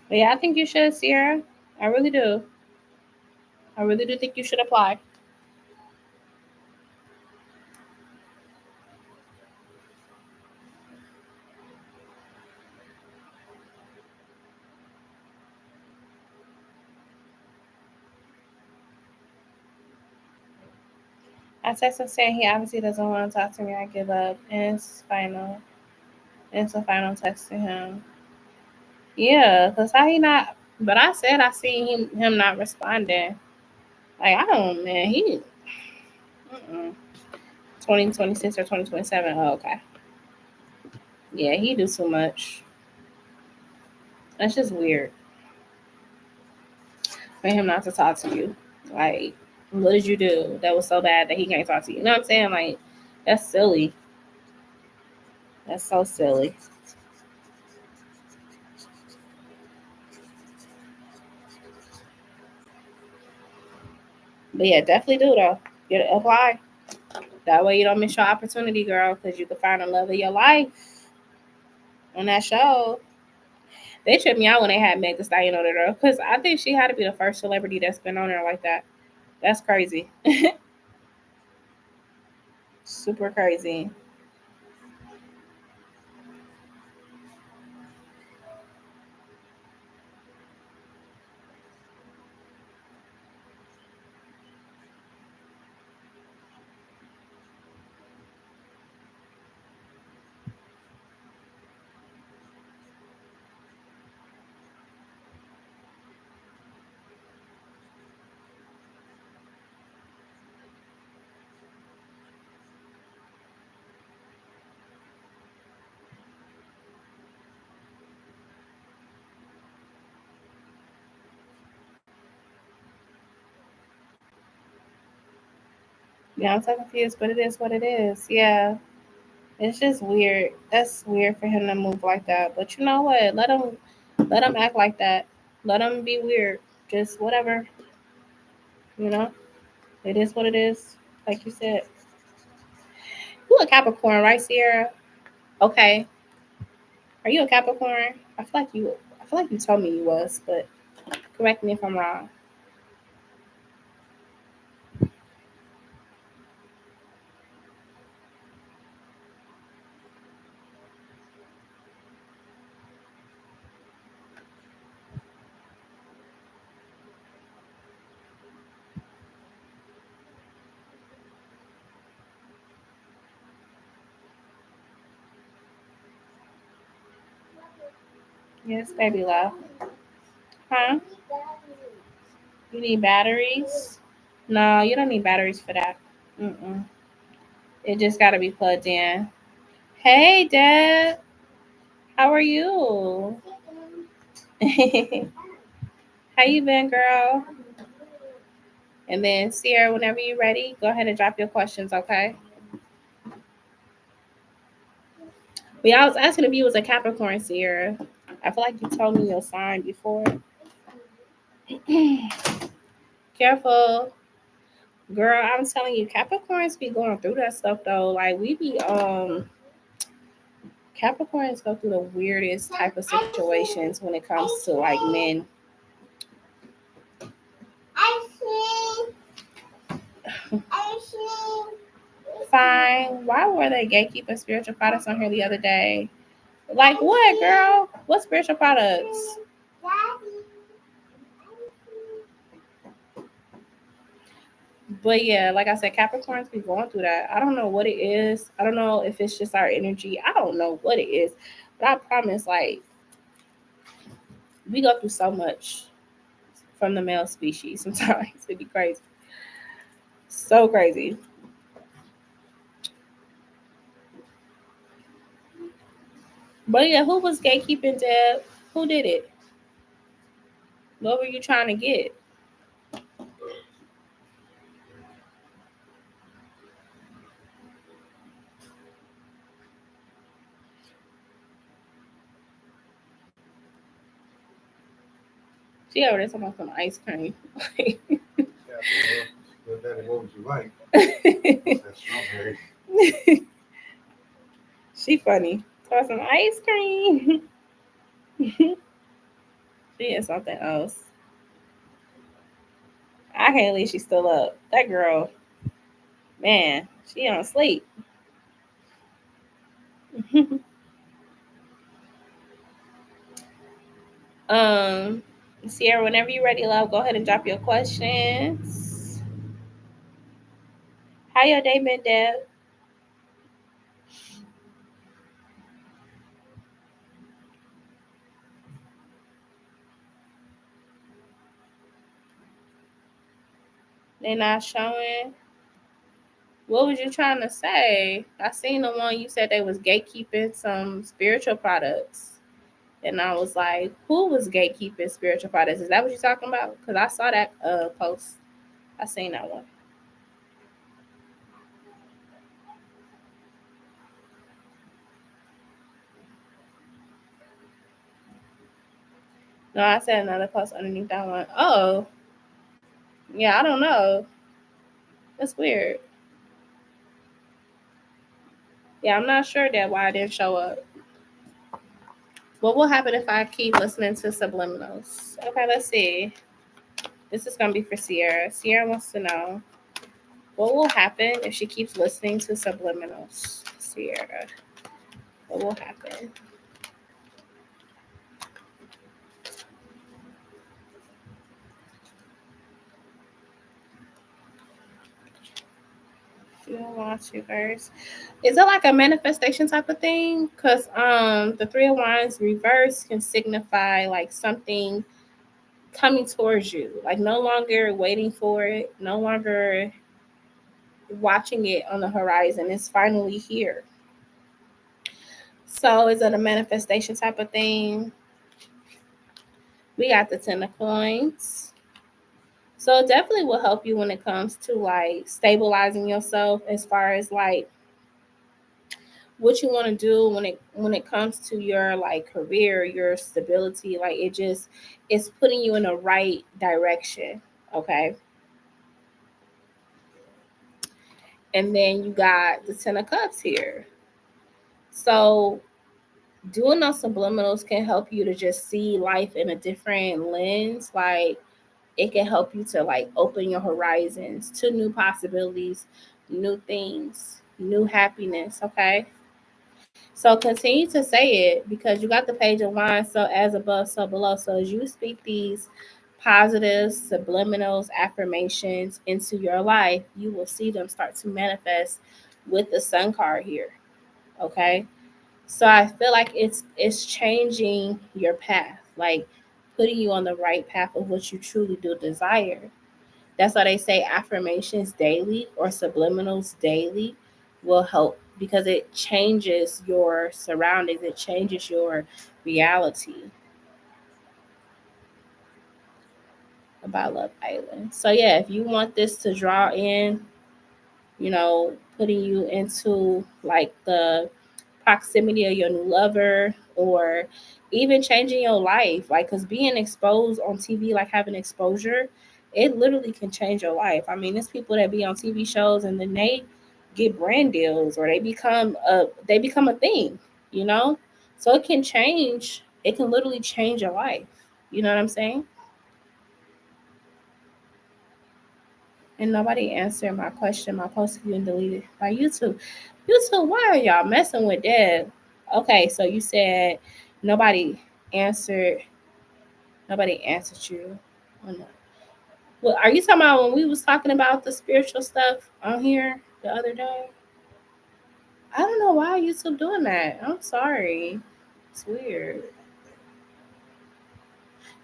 But yeah, I think you should, Sierra. I really do. I really do think you should apply. I text him saying he obviously doesn't want to talk to me. I give up. And it's final. It's a final text to him. Yeah, because how he not. But I said I seen him not responding. Like, I don't, man. He. Mm-mm. 2026 or 2027. Oh, okay. Yeah, he do so much. That's just weird for him not to talk to you. Like, what did you do that was so bad that he can't talk to you? You know what I'm saying? Like, that's silly. That's so silly. But yeah, definitely do though. Get apply. That way you don't miss your opportunity, girl, because you can find the love of your life on that show. They tripped me out when they had Meg Thee Stallion on there, because I think she had to be the first celebrity that's been on there like that. That's crazy. Super crazy. Yeah, I'm so confused, but it is what it is. Yeah. It's just weird. That's weird for him to move like that. But you know what? Let him act like that. Let him be weird. Just whatever. You know? It is what it is. Like you said. You a Capricorn, right, Sierra? Okay. Are you a Capricorn? I feel like you told me you was, but correct me if I'm wrong. Yes, baby love. Huh? You need batteries? No, you don't need batteries for that. Mm-mm. It just got to be plugged in. Hey, Deb. How are you? How you been, girl? And then Sierra, whenever you're ready, go ahead and drop your questions, okay? But yeah, I was asking if you was a Capricorn, Sierra. I feel like you told me your sign before. Careful, girl. I'm telling you, Capricorns be going through that stuff though. Like we be Capricorns go through the weirdest type of situations when it comes to like men. Fine. Why were they gatekeeping spiritual products on here the other day? Like what, girl? What spiritual products? But yeah, like I said, Capricorns be going through that. I don't know what it is. I don't know if it's just our energy. I don't know what it is. But I promise, like, we go through so much from the male species sometimes. It'd be crazy. So crazy. But yeah, who was gatekeeping, Deb? Who did it? What were you trying to get? She over there talking about some ice cream. Well, Daddy, what would you like? That's strawberry. She funny. Talking some ice cream. She is something else. I can't believe she's still up. That girl, man, she on sleep. Sierra, whenever you're ready, love, go ahead and drop your questions. How your day been, Deb? They not showing. What was you trying to say? I seen the one you said they was gatekeeping some spiritual products. And I was like, who was gatekeeping spiritual products? Is that what you're talking about? Because I saw that post. I seen that one. No, I said another post underneath that one. Oh, yeah, I don't know. That's weird. Yeah, I'm not sure that why I didn't show up. What will happen if I keep listening to subliminals? Okay, let's see. This is going to be for Sierra. Sierra wants to know what will happen if she keeps listening to subliminals. Sierra, what will happen? You don't want to first. Is it like a manifestation type of thing? Because the Three of Wands reverse can signify like something coming towards you, like no longer waiting for it, no longer watching it on the horizon. It's finally here. So is it a manifestation type of thing? We got the 10 of coins. So it definitely will help you when it comes to like stabilizing yourself as far as like what you want to do when it comes to your like career, your stability. Like it's putting you in the right direction. Okay. And then you got the 10 of cups here. So doing those subliminals can help you to just see life in a different lens. Like it can help you to like open your horizons to new possibilities, new things, new happiness. Okay. So continue to say it because you got the page of wands. So as above, so below. So as you speak these positive subliminals, affirmations into your life, you will see them start to manifest with the sun card here. Okay. So I feel like it's changing your path, like putting you on the right path of what you truly do desire. That's why they say affirmations daily or subliminals daily will help because it changes your surroundings, it changes your reality about Love Island. So yeah, if you want this to draw in, putting you into like the proximity of your new lover or even changing your life, like because being exposed on TV, like having exposure, it literally can change your life. I mean, there's people that be on TV shows and then they get brand deals or they become a thing. you know? So it can change. It can literally change your life. You know what I'm saying? And nobody answered my question. My post is being deleted by YouTube. YouTube, why are y'all messing with Deb? Okay, so you said nobody answered. Nobody answered you. Oh, no. Well, are you talking about when we was talking about the spiritual stuff on here the other day? I don't know why YouTube doing that. I'm sorry. It's weird.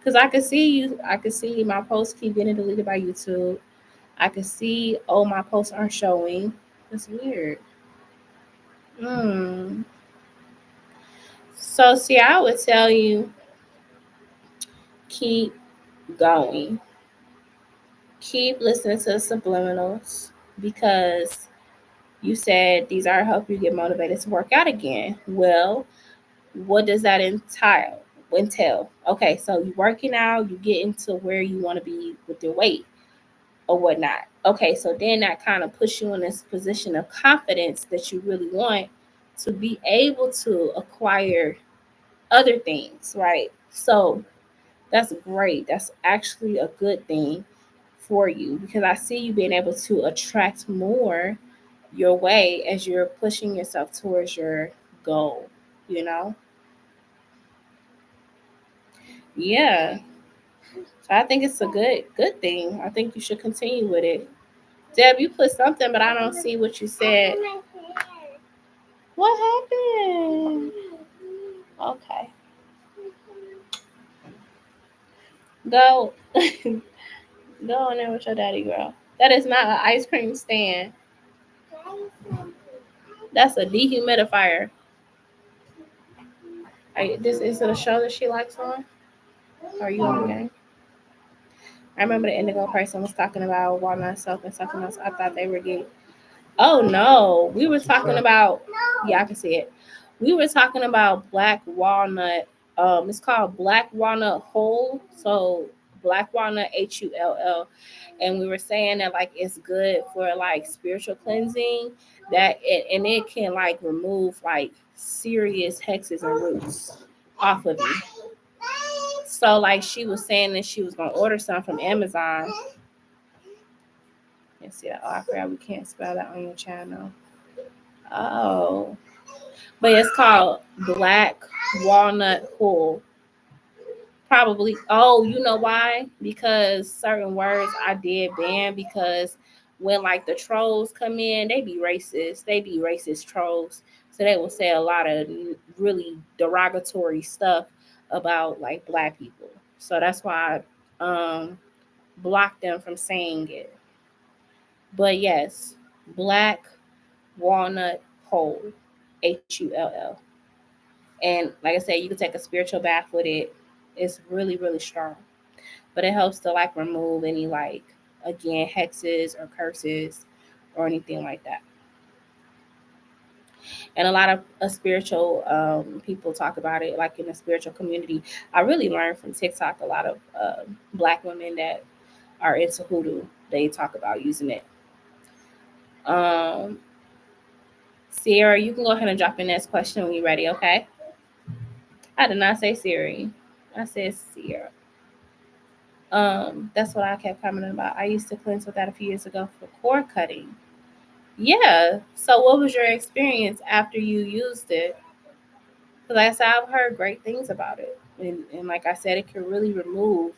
Cause I could see you. I could see my posts keep getting deleted by YouTube. I could see, oh, my posts aren't showing. It's weird. So see, I would tell you, keep going. Keep listening to the subliminals because you said these are help you get motivated to work out again. Well, what does that entail? Okay, so you working out, you getting to where you want to be with your weight or whatnot. Okay, so then that kind of puts you in this position of confidence that you really want to be able to acquire other things, right? So that's great. That's actually a good thing for you because I see you being able to attract more your way as you're pushing yourself towards your goal, you know? Yeah. So I think it's a good thing. I think you should continue with it. Deb, you put something, but I don't see what you said. What happened? Okay. Go. Go on there with your daddy, girl. That is not an ice cream stand. That's a dehumidifier. This is it a show that she likes on? Or are you on the game? I remember the indigo person was talking about walnut soap and something else. I thought they were getting. Oh no, we were talking about. Yeah, I can see it. We were talking about black walnut. It's called black walnut hull. So black walnut HULL, and we were saying that like it's good for like spiritual cleansing. And it can like remove like serious hexes and roots off of you. So like she was saying that she was gonna order some from Amazon. Let's see. Oh, I forgot we can't spell that on your channel. Oh, but it's called Black Walnut Hull. Probably. Oh, you know why? Because certain words I did ban because when like the trolls come in, they be racist. They be racist trolls. So they will say a lot of really derogatory stuff about like black people. So that's why I blocked them from saying it. But yes, Black Walnut Hull, HULL. And like I said, you can take a spiritual bath with it. It's really, really strong. But it helps to like remove any like again hexes or curses or anything like that. And a lot of spiritual people talk about it, like in the spiritual community. I really learned from TikTok a lot of black women that are into hoodoo. They talk about using it. Um, Sierra, you can go ahead and drop in next question when you're ready, okay? I did not say Siri. I said Sierra. That's what I kept commenting about. I used to cleanse with that a few years ago for cord cutting. Yeah. So what was your experience after you used it? Because like I said, I've heard great things about it. And like I said, it can really remove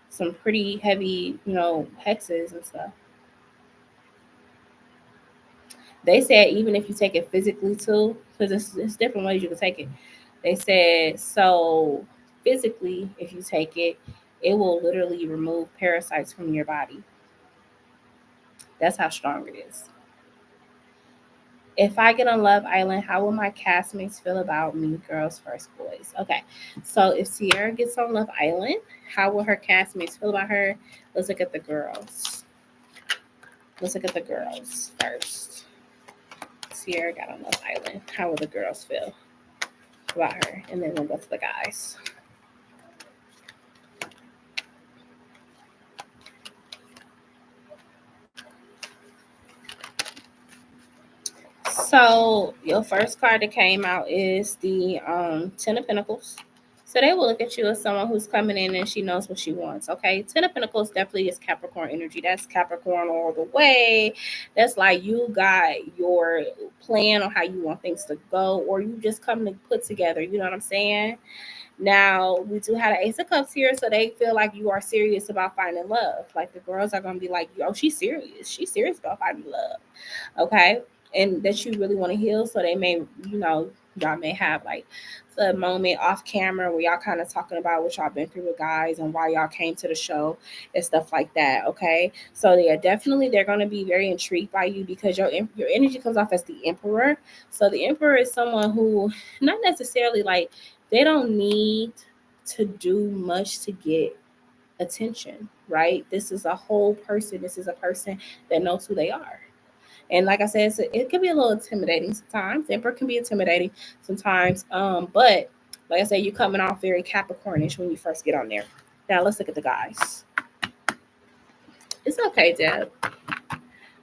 some pretty heavy, hexes and stuff. They said even if you take it physically too, because it's different ways you can take it. They said so physically, if you take it, it will literally remove parasites from your body. That's how strong it is. If I get on Love Island, how will my castmates feel about me, girls first, boys? Okay, so if Sierra gets on Love Island, how will her castmates feel about her? Let's look at the girls. Let's look at the girls first. Sierra got on Love Island. How will the girls feel about her? And then we'll go to the guys. So your first card that came out is the Ten of Pentacles. So they will look at you as someone who's coming in and she knows what she wants. Okay, Ten of Pentacles definitely is Capricorn energy. That's Capricorn all the way. That's like you got your plan on how you want things to go, or you just come to put together. You know what I'm saying? Now we do have the Ace of Cups here, so they feel like you are serious about finding love. Like the girls are gonna be like, "Yo, she's serious. She's serious about finding love." Okay, and that you really want to heal. So they may, y'all may have like the moment off camera where y'all kind of talking about what y'all been through with guys and why y'all came to the show and stuff like that. Okay, so yeah, definitely they're going to be very intrigued by you because your energy comes off as the Emperor. So the Emperor is someone who not necessarily like they don't need to do much to get attention, right? This is a whole person. This is a person that knows who they are. And like I said, it can be a little intimidating sometimes. Emperor can be intimidating sometimes. But like I said, you're coming off very Capricornish when you first get on there. Now let's look at the guys. It's okay, Deb.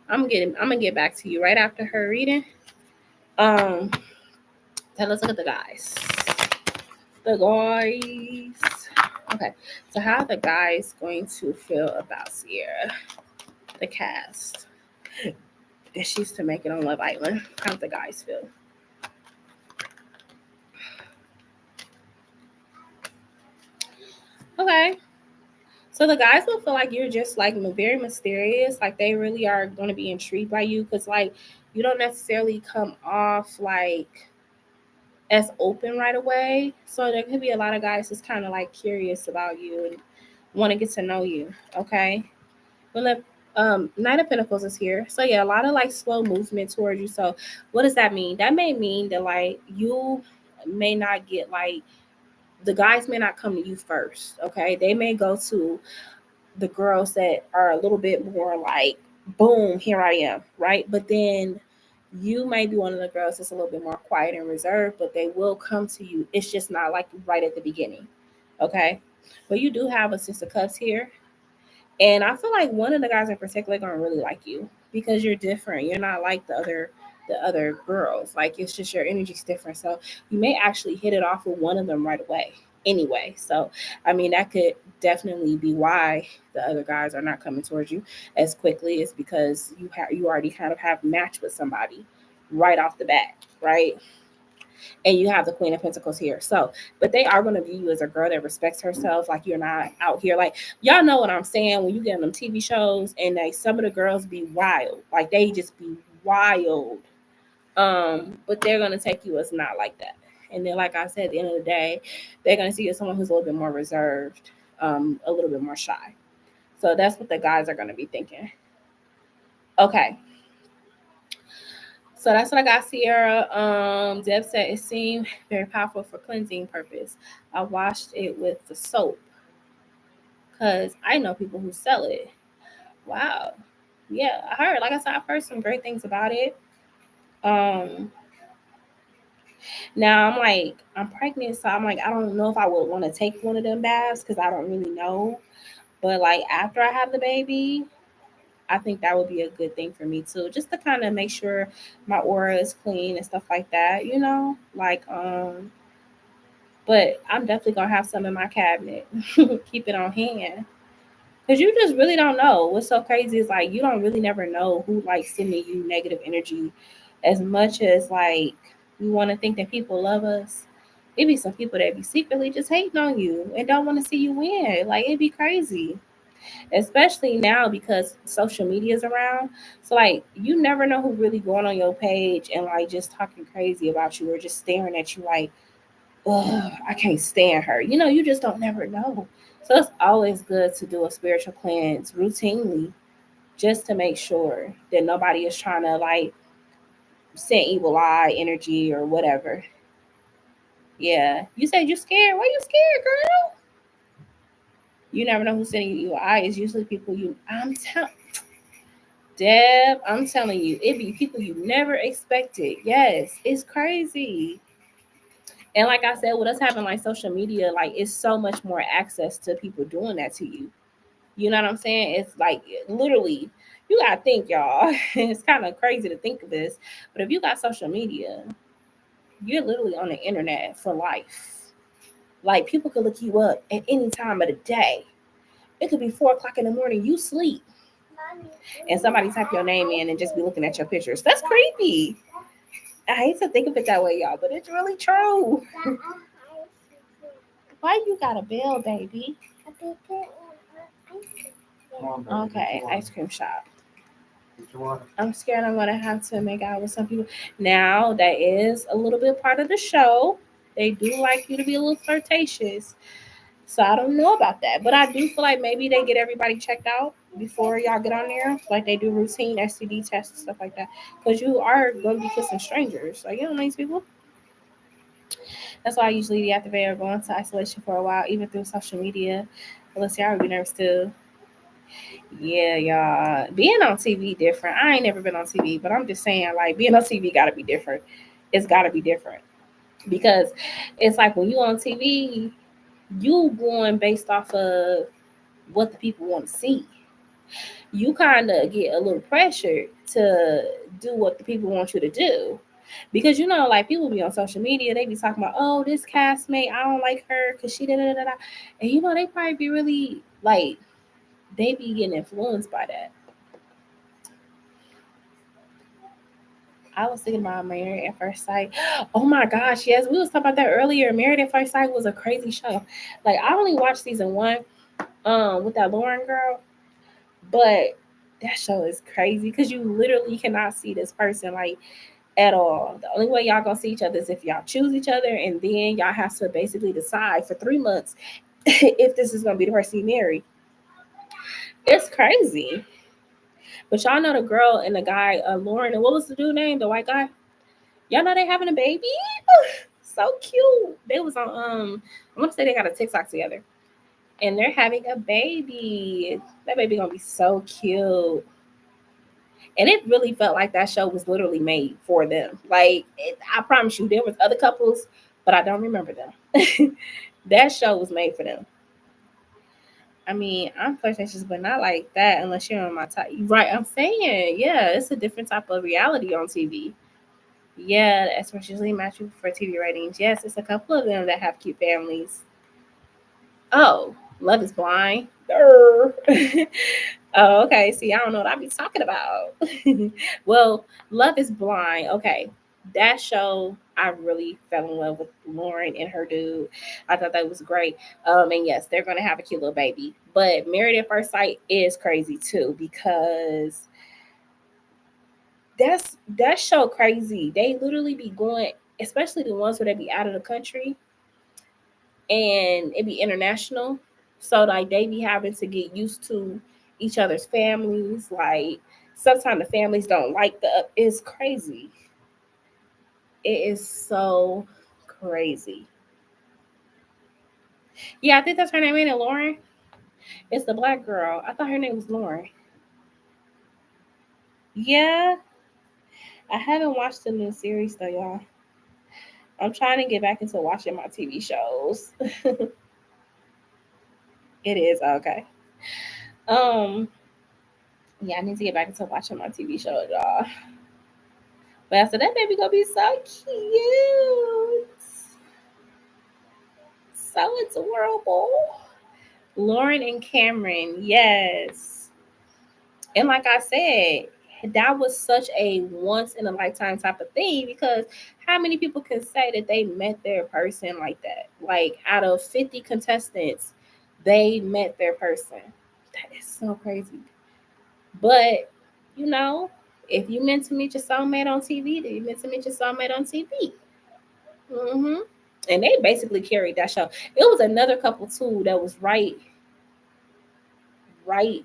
I'm gonna get back to you right after her reading. Now let's look at the guys. The guys. Okay. So how are the guys going to feel about Sierra? The cast. That she's to make it on Love Island. How do the guys feel? Okay. So the guys will feel like you're just like very mysterious. Like they really are going to be intrigued by you because like you don't necessarily come off like as open right away. So there could be a lot of guys that's kind of like curious about you and want to get to know you. Okay. Well, the Knight of Pentacles is here. So yeah, a lot of like slow movement towards you. So what does that mean? That may mean that like you may not get like the guys may not come to you first. Okay. They may go to the girls that are a little bit more like, boom, here I am, right? But then you may be one of the girls that's a little bit more quiet and reserved, but they will come to you. It's just not like right at the beginning, okay? But you do have a Six of Cups here, and I feel like one of the guys in particular gonna really like you because you're different. You're not like the other girls. Like it's just your energy's different. So you may actually hit it off with one of them right away. Anyway, so I mean that could definitely be why the other guys are not coming towards you as quickly is because you already kind of have matched with somebody right off the bat, right? And you have the Queen of Pentacles here. So, but they are going to view you as a girl that respects herself. Like you're not out here like y'all know what I'm saying when you get on them TV shows and like some of the girls be wild, like they just be wild. But they're going to take you as not like that. And then, like I said, at the end of the day, they're going to see you as someone who's a little bit more reserved, a little bit more shy. So that's what the guys are going to be thinking. Okay. So that's what I got, Sierra. Deb said it seemed very powerful for cleansing purpose. I washed it with the soap because I know people who sell it. Wow. Yeah, like I said, I've heard some great things about it. Now I'm pregnant, so I'm like, I don't know if I would want to take one of them baths because I don't really know. But like after I have the baby, I think that would be a good thing for me too, just to kind of make sure my aura is clean and stuff like that, Like, but I'm definitely gonna have some in my cabinet. Keep it on hand. Cause you just really don't know. What's so crazy is like you don't really never know who like sending you negative energy as much as like we want to think that people love us. It be some people that be secretly just hating on you and don't want to see you win. Like it'd be crazy, especially now because social media is around. So like you never know who really going on your page and like just talking crazy about you or just staring at you like, oh, I can't stand her. You just don't never know. So it's always good to do a spiritual cleanse routinely just to make sure that nobody is trying to like send evil eye energy or whatever. Yeah. You said you're scared. Why you scared, girl? You never know who's sending you evil eye. It's usually people Deb, I'm telling you, it be people you never expected. Yes, it's crazy. And like I said, with us having like social media, like it's so much more access to people doing that to you. You know what I'm saying? It's like literally You gotta think, y'all. It's kind of crazy to think of this, but if you got social media, you're literally on the internet for life. Like people could look you up at any time of the day. It could be 4 o'clock in the morning. You sleep, and somebody type your name in and just be looking at your pictures. That's creepy. I hate to think of it that way, y'all, but it's really true. Why you got a bell, baby? Come on, baby, Okay, get your ice cream shop. Get your water. I'm scared I'm gonna have to make out with some people. Now that is a little bit part of the show. They do like you to be a little flirtatious. So I don't know about that. But I do feel like maybe they get everybody checked out before y'all get on there. Like they do routine STD tests and stuff like that. Because you are gonna be kissing strangers. Like you don't know these people. That's why I usually deactivate or go into isolation for a while, even through social media. Unless y'all would be nervous too. Yeah, y'all. Being on TV different. I ain't never been on TV, but I'm just saying, like, being on TV gotta be different. It's gotta be different. Because it's like when you on TV, you going based off of what the people want to see. You kind of get a little pressure to do what the people want you to do. Because like people be on social media, they be talking about, oh, this castmate, I don't like her because she da da da da. And they probably be really like they be getting influenced by that. I was thinking about Married at First Sight. Oh my gosh, yes, we was talking about that earlier. Married at First Sight was a crazy show. Like I only watched season 1, with that Lauren girl, but that show is crazy because you literally cannot see this person like at all. The only way y'all gonna see each other is if y'all choose each other, and then y'all have to basically decide for 3 months if this is gonna be the person you marry. It's crazy. But y'all know the girl and the guy, Lauren, and what was the dude name? The white guy? Y'all know they having a baby? So cute. They was on I want to say they got a TikTok together. And they're having a baby. That baby gonna be so cute. And it really felt like that show was literally made for them. Like I promise you, there was other couples, but I don't remember them. That show was made for them. I mean, I'm flirtatious, but not like that unless you're on my type. Right? I'm saying, yeah, it's a different type of reality on TV. Yeah, the experts usually match you for TV ratings. Yes, it's a couple of them that have cute families. Oh, Love is Blind. Oh, okay. See, I don't know what I be talking about. Well, Love is Blind. Okay. That show, I really fell in love with Lauren and her dude. I thought that was great. And yes, they're gonna have a cute little baby. But Married at First Sight is crazy too because that show crazy. They literally be going, especially the ones where they be out of the country and it be international. So like they be having to get used to each other's families. Like sometimes the families don't like it's crazy. It is so crazy. Yeah, I think that's her name, ain't it, Lauren? It's the black girl. I thought her name was Lauren. Yeah, I haven't watched the new series though, y'all. I'm trying to get back into watching my TV shows. It is okay. Um, yeah, I need to get back into watching my TV shows, y'all. But after that, baby gonna be so cute, so adorable. Lauren and Cameron, yes. And like I said, that was such a once in a lifetime type of thing because how many people can say that they met their person like that? Like out of 50 contestants, they met their person. That is so crazy. But you know, if you meant to meet your soulmate on TV, then you meant to meet your soulmate on TV. And they basically carried that show. It was another couple too that was right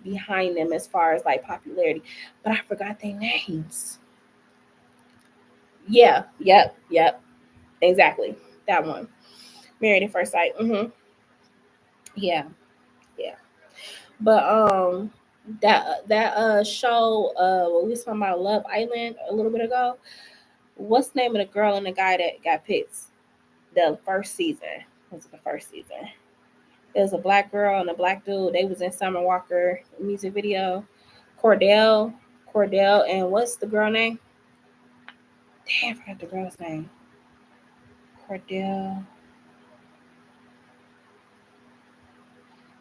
behind them as far as like popularity, but I forgot their names. Yeah, yep, exactly that one. Married at First Sight. Yeah, yeah. But that show we was talking about Love Island a little bit ago. What's the name of the girl and the guy that got picked? The first season. Was it the first season? It was a black girl and a black dude. They was in Summer Walker music video. Cordell, and what's the girl name? Damn, I forgot the girl's name. Cordell.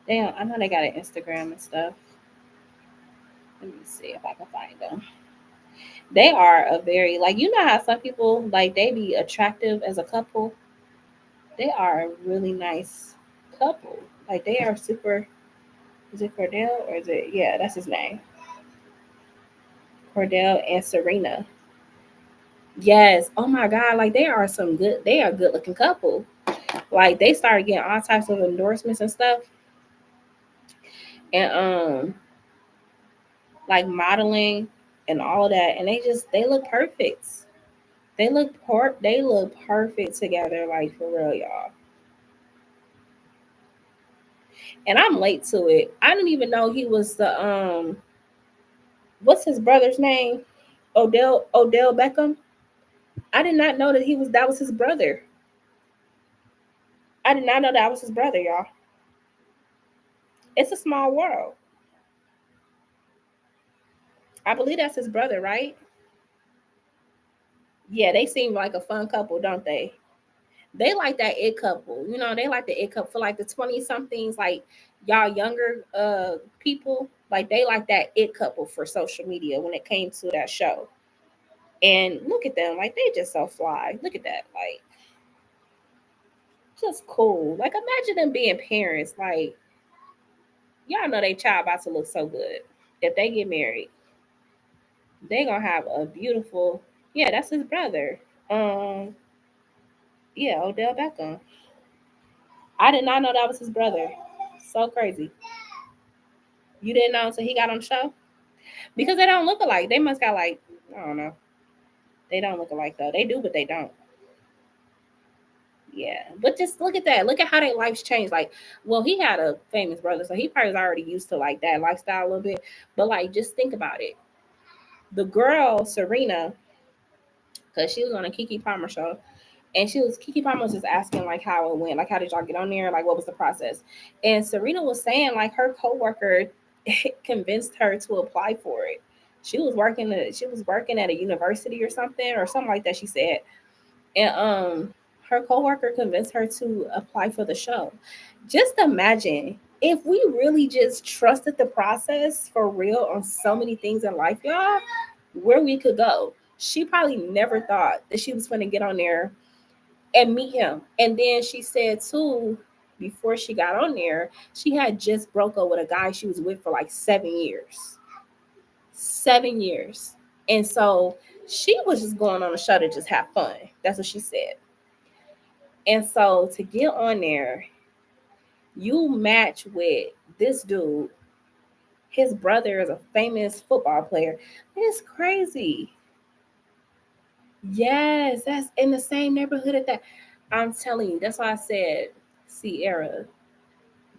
Damn, I know they got an Instagram and stuff. Let me see if I can find them. They are a very, like, you know how some people, like, they be attractive as a couple. They are a really nice couple. Like, they are super. Is it Cordell or is it? Yeah, that's his name. Cordell and Serena. Yes. Oh my God. Like, they are some good. They are a good looking couple. Like, they started getting all types of endorsements and stuff, and like modeling and all of that, and they look perfect. They look perfect together, like for real, y'all. And I'm late to it. I didn't even know he was the what's his brother's name? Odell Beckham. I did not know that was his brother. I did not know that was his brother, y'all. It's a small world. I believe that's his brother, right? Yeah, they seem like a fun couple, don't they? They like that it couple. You know, they like the it couple for like the 20 somethings, like y'all younger people, like they like that it couple for social media when it came to that show. And look at them, like they just so fly. Look at that, like just cool. Like imagine them being parents. Like y'all know they child about to look so good. If they get married, they gonna have a beautiful. Yeah, that's his brother. Um, yeah, Odell Beckham. I did not know that was his brother. So crazy. You didn't know until he got on the show? Because they don't look alike. They must got like, I don't know. They don't look alike though. They do, but they don't. Yeah. But just look at that. Look at how their lives change. Like, well, he had a famous brother, so he probably was already used to like that lifestyle a little bit. But like just think about it. The girl, Serena, because she was on a Kiki Palmer show, and Kiki Palmer was just asking like how it went, like how did y'all get on there, like what was the process, and Serena was saying like her coworker convinced her to apply for it. She was working at a university or something like that. She said, and her coworker convinced her to apply for the show. Just imagine if we really just trusted the process for real on so many things in life, y'all, where we could go. She probably never thought that she was going to get on there and meet him. And then she said too, before she got on there, she had just broke up with a guy she was with for like 7 years. 7 years. And so she was just going on a show to just have fun. That's what she said. And so to get on there, you match with this dude. His brother is a famous football player. It's crazy. Yes, that's in the same neighborhood at that. I'm telling you, that's why I said, Sierra,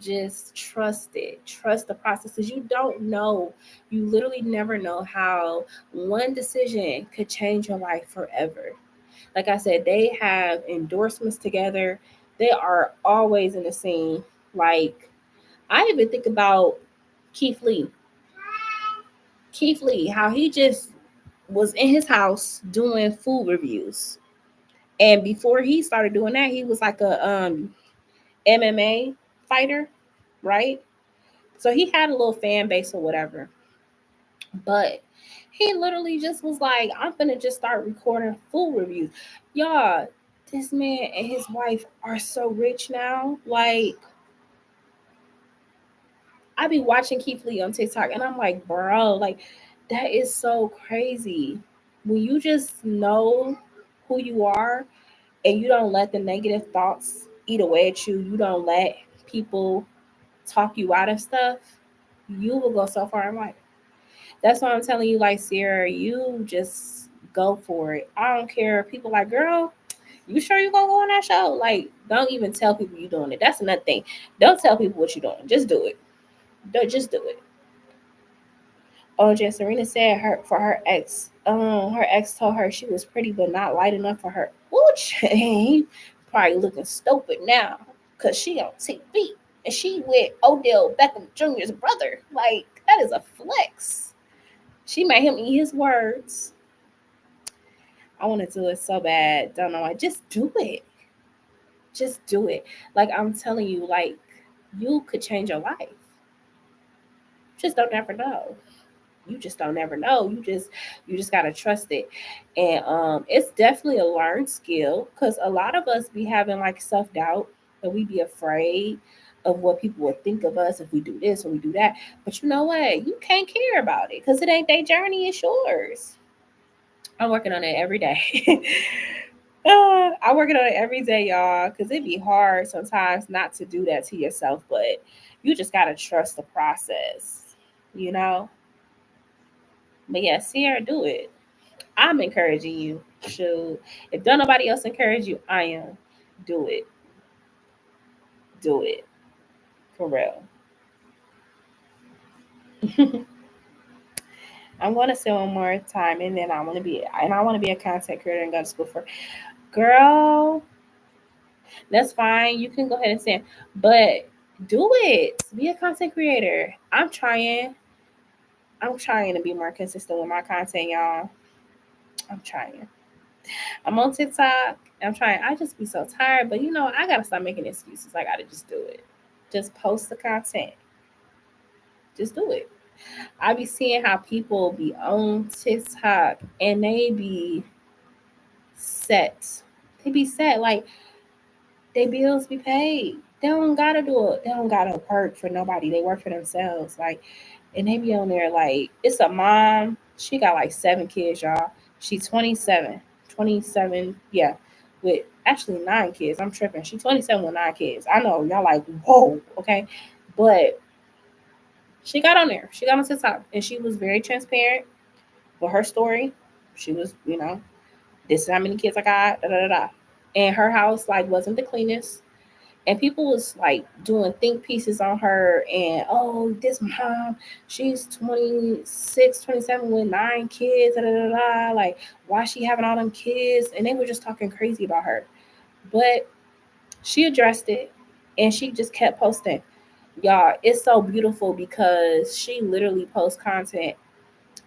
just trust it. Trust the process because you don't know. You literally never know how one decision could change your life forever. Like I said, they have endorsements together. They are always in the scene. Like, I even think about Keith Lee. Keith Lee, how he just was in his house doing food reviews. And before he started doing that, he was like a MMA fighter, right? So he had a little fan base or whatever. But he literally just was like, I'm gonna just start recording food reviews. Y'all, this man and his wife are so rich now. Like, I be watching Keith Lee on TikTok and I'm like, bro, like that is so crazy. When you just know who you are and you don't let the negative thoughts eat away at you, you don't let people talk you out of stuff, you will go so far in life. That's why I'm telling you, like, Sierra, you just go for it. I don't care if people like, girl, you sure you gonna go on that show? Like, don't even tell people you doing it. That's another thing. Don't tell people what you're doing. Just do it. Don't just do it. OJ Serena said her ex told her she was pretty but not light enough for her. Ooh, chain. Probably looking stupid now because she on TV and she with Odell Beckham Jr.'s brother. Like, that is a flex. She made him eat his words. I want to do it so bad. Don't know why. Just do it. Just do it. Like I'm telling you, like you could change your life. Just don't never know. You just don't never know. You just gotta trust it. And it's definitely a learned skill because a lot of us be having like self-doubt and we be afraid of what people would think of us if we do this or we do that. But you know what? You can't care about it because it ain't their journey, it's yours. I'm working on it every day. I'm working on it every day, y'all, because it'd be hard sometimes not to do that to yourself, but you just gotta trust the process, you know? But yeah, Sierra, do it. I'm encouraging you. Shoot. If don't nobody else encourage you, I am. Do it. Do it. For real. I'm gonna say one more time and then I wanna be a content creator and go to school for girl. That's fine. You can go ahead and say it. But do it. Be a content creator. I'm trying. I'm trying to be more consistent with my content, y'all. I'm trying. I'm on TikTok. I'm trying. I just be so tired, but I gotta stop making excuses. I gotta just do it. Just post the content. Just do it. I be seeing how people be on TikTok and they be set. They be set like they bills be paid. They don't gotta do it. They don't gotta work for nobody. They work for themselves. Like, and they be on there like it's a mom. She got like 7 kids, y'all. She's 27. 27, yeah, with actually 9 kids. I'm tripping. She's 27 with 9 kids. I know y'all like, whoa, okay. But she got on there. She got on TikTok and she was very transparent with her story. She was, this is how many kids I got, da da da da. And her house like wasn't the cleanest and people was like doing think pieces on her and oh this mom she's 26, 27 with 9 kids da, da, da, da. Like why she having all them kids and they were just talking crazy about her but she addressed it and she just kept posting y'all it's so beautiful because she literally posts content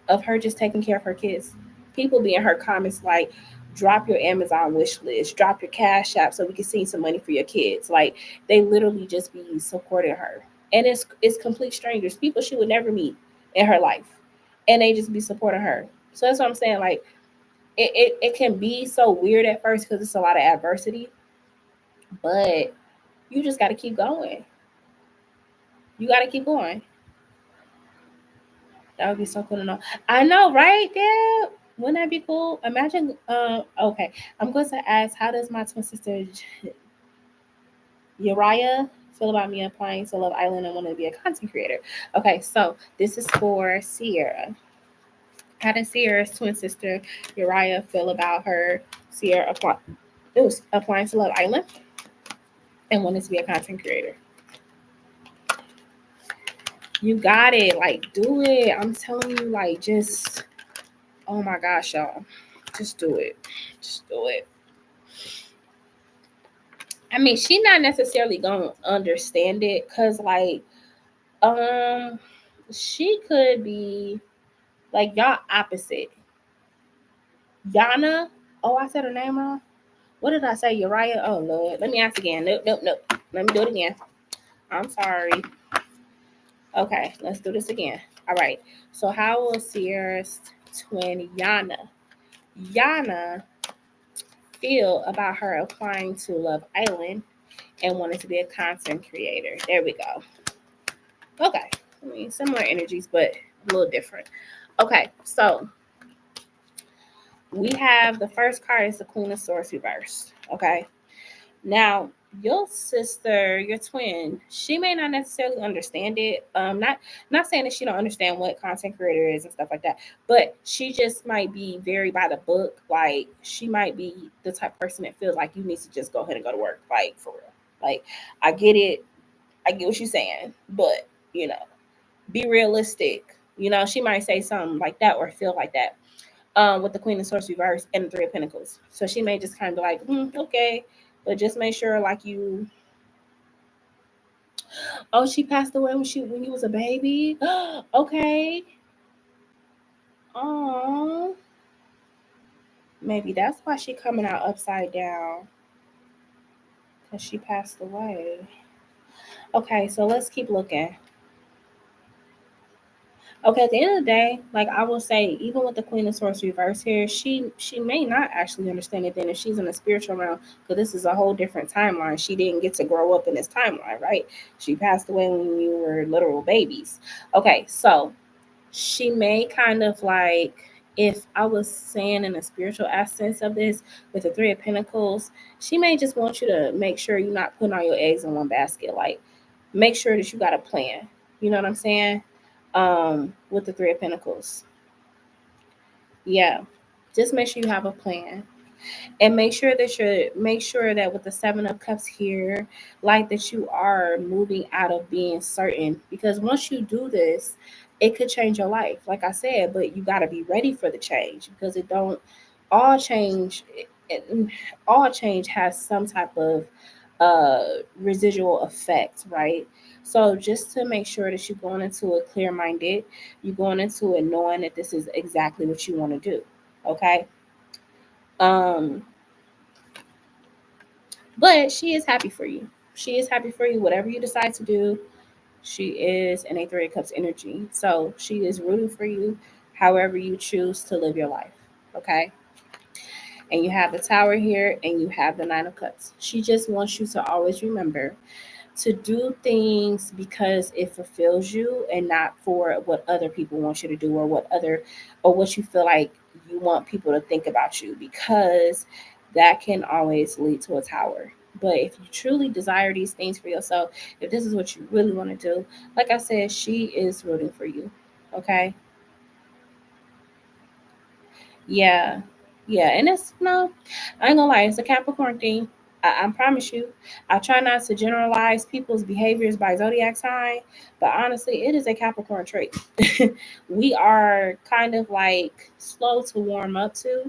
of her just taking care of her kids. People be in her comments like, drop your Amazon wish list, drop your Cash App so we can send some money for your kids. Like they literally just be supporting her. And it's complete strangers, people she would never meet in her life. And they just be supporting her. So that's what I'm saying. Like it can be so weird at first because it's a lot of adversity, but you just gotta keep going. You gotta keep going. That would be so cool to know. I know, right? Yeah. Wouldn't that be cool? Imagine. Okay. I'm going to ask, how does my twin sister Uriah feel about me applying to Love Island and want to be a content creator? Okay, so this is for Sierra. How does Sierra's twin sister Uriah feel about her applying to Love Island and wanting to be a content creator? You got it. Like, do it. I'm telling you, like, just oh my gosh, y'all. Just do it. Just do it. I mean, she not necessarily gonna understand it because like um she could be like y'all opposite. Yana. Oh, I said her name wrong. What did I say? Uriah? Oh Lord. Let me ask again. Nope, nope, nope. Let me do it again. I'm sorry. Okay, let's do this again. All right. So how will Sierra's twin Yana feel about her applying to Love Island and wanting to be a content creator? There we go. Okay. I mean, similar energies, but a little different. Okay, so we have the first card is the Queen of Swords reversed. Okay. Now, your sister, your twin, she may not necessarily understand it. Not saying that she don't understand what content creator is and stuff like that, but she just might be very by the book. Like she might be the type of person that feels like you need to just go ahead and go to work, like for real. Like I get it, I get what you're saying, but be realistic. She might say something like that or feel like that. With the Queen of Swords reverse and the Three of Pentacles. So she may just kind of be like, okay, but just make sure like you. Oh, she passed away when you was a baby. Okay. Oh, maybe that's why she coming out upside down, because she passed away. Okay, so let's keep looking. Okay, at the end of the day, like I will say, even with the Queen of Swords reverse here, she may not actually understand it then if she's in the spiritual realm, because this is a whole different timeline. She didn't get to grow up in this timeline, right? She passed away when you were literal babies. Okay, so she may kind of like, if I was saying in a spiritual essence of this with the Three of Pentacles, she may just want you to make sure you're not putting all your eggs in one basket. Like, make sure that you got a plan. You know what I'm saying? With the Three of Pentacles. Yeah. Just make sure you have a plan. And make sure that with the Seven of Cups here, like that you are moving out of being certain. Because once you do this, it could change your life, like I said, but you got to be ready for the change, because it don't all change all change has some type of residual effect, right? So just to make sure that you're going into it clear minded, you're going into it knowing that this is exactly what you want to do. Okay. um But she is happy for you. She is happy for you. Whatever you decide to do, she is in a Three of Cups energy. So she is rooting for you however you choose to live your life. Okay. And you have the Tower here and you have the Nine of Cups. She just wants you to always remember to do things because it fulfills you and not for what other people want you to do, or what you feel like you want people to think about you, because that can always lead to a tower. But if you truly desire these things for yourself, if this is what you really want to do, like I said, she is rooting for you. Okay. Yeah. Yeah. And it's no, I ain't gonna lie, it's a Capricorn thing. I promise you. I try not to generalize people's behaviors by zodiac sign, but honestly, it is a Capricorn trait. We are kind of like slow to warm up to,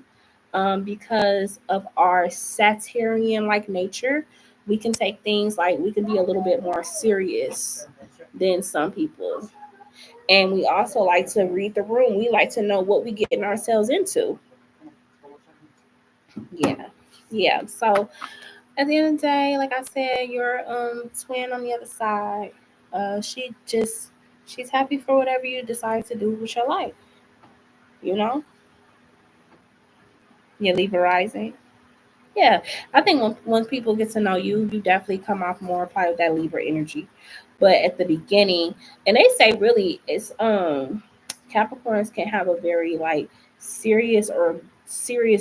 because of our Saturnian like nature. We can take things like, we can be a little bit more serious than some people. And we also like to read the room. We like to know what we getting ourselves into. Yeah. Yeah. So at the end of the day, like I said, your twin on the other side, she's happy for whatever you decide to do with your life. You know? You leave a rising. Yeah. I think when people get to know you, you definitely come off more probably with that Libra energy. But at the beginning, and they say really it's Capricorns can have a very like serious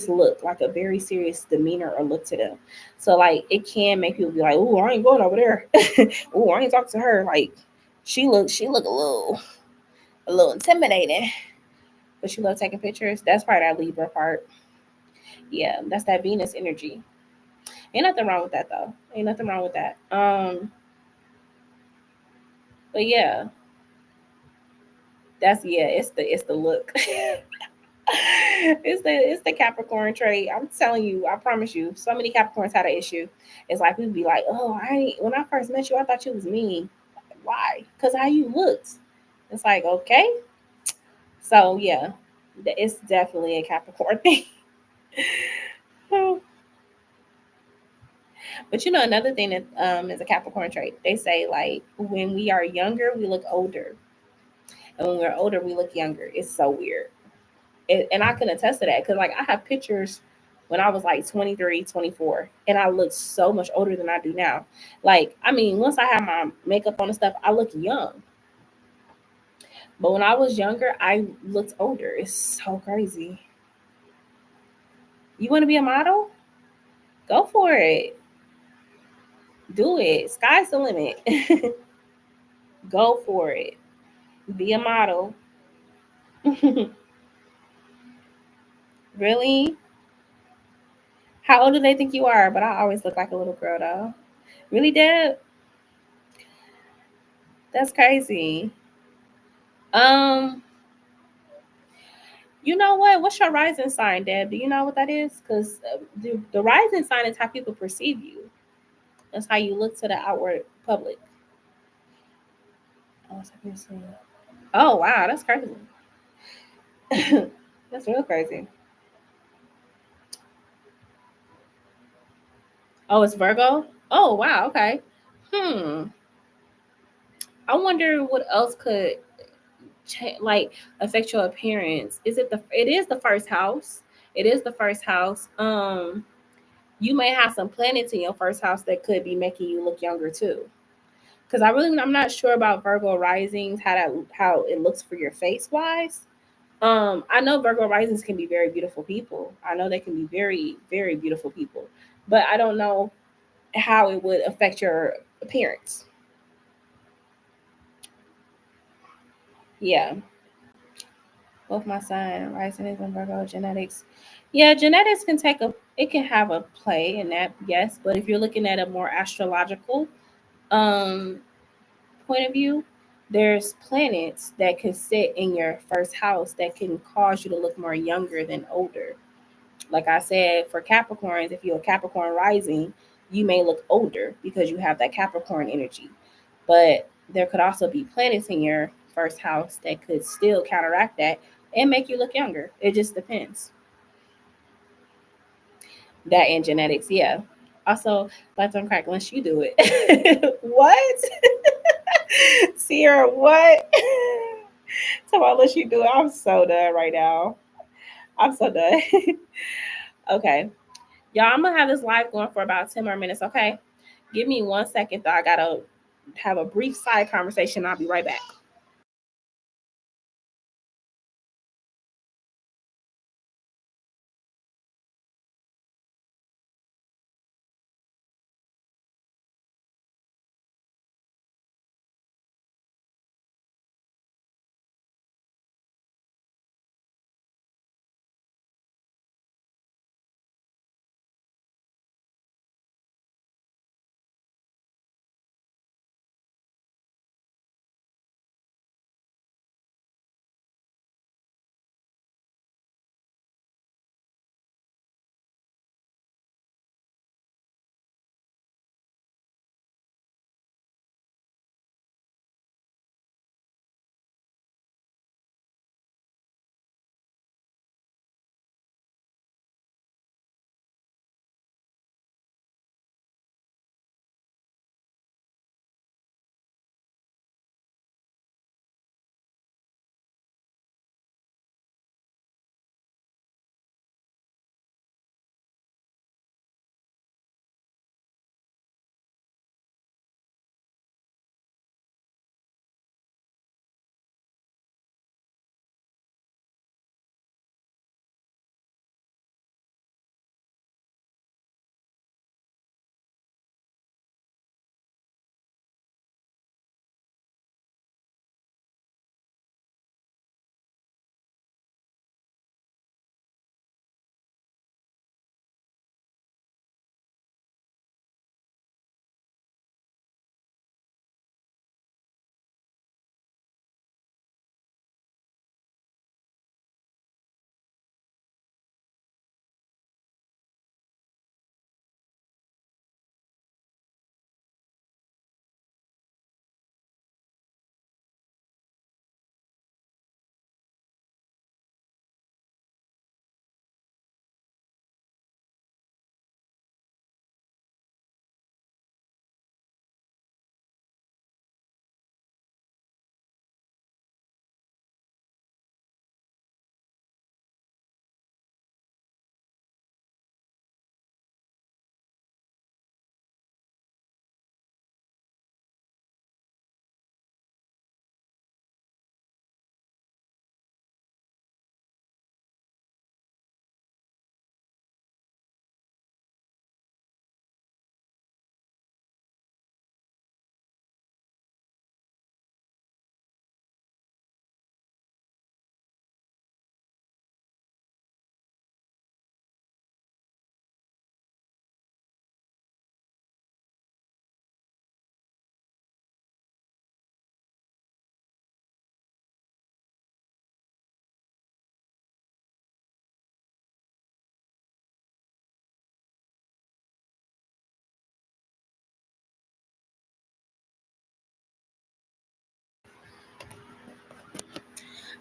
look, like a very serious demeanor or look to them. So like it can make people be like, "Oh, I ain't going over there. Oh, I ain't talking to her." Like she look a little intimidating, but she love taking pictures. That's part of that Libra part. Yeah, that's that Venus energy. Ain't nothing wrong with that though. Ain't nothing wrong with that. But yeah, it's the look. It's the Capricorn trait. I'm telling you, I promise you. So many Capricorns had an issue. It's like we'd be like, "Oh, when I first met you, I thought you was mean. Why? Because how you looked." It's like, okay. So yeah, it's definitely a Capricorn thing. But another thing that is a Capricorn trait. They say like when we are younger, we look older, and when we're older, we look younger. It's so weird. And I can attest to that because like I have pictures when I was like 23, 24, and I looked so much older than I do now. Like, I mean, once I have my makeup on and stuff, I look young. But when I was younger, I looked older. It's so crazy. You want to be a model? Go for it. Do it. Sky's the limit. Go for it. Be a model. Really? How old do they think you are? But I always look like a little girl though. Really, Deb? That's crazy. Um, you know what? What's your rising sign, Deb? Do you know what that is? Because the rising sign is how people perceive you. That's how you look to the outward public. Oh, it's like you're seeing- oh, wow, that's crazy. That's real crazy. Oh, it's Virgo? Oh, wow. Okay. Hmm. I wonder what else could like affect your appearance. It is the first house. It is the first house. You may have some planets in your first house that could be making you look younger too. Because I'm not sure about Virgo risings, how it looks for your face wise. I know Virgo risings can be very beautiful people. I know they can be very, very beautiful people, but I don't know how it would affect your appearance. Yeah, both my sun and rising is in Virgo genetics. Yeah, genetics can it can have a play in that, yes. But if you're looking at a more astrological um point of view, there's planets that can sit in your first house that can cause you to look more younger than older. Like I said, for Capricorns, if you're a Capricorn rising, you may look older because you have that Capricorn energy. But there could also be planets in your first house that could still counteract that and make you look younger. It just depends. That and genetics, yeah. Also, lights don't crack unless you do it. What? Sierra, what? So unless you do it, I'm so done right now. I'm so done. Okay. Y'all, I'm gonna have this live going for about 10 more minutes, okay? Give me 1 second though. I gotta have a brief side conversation. I'll be right back.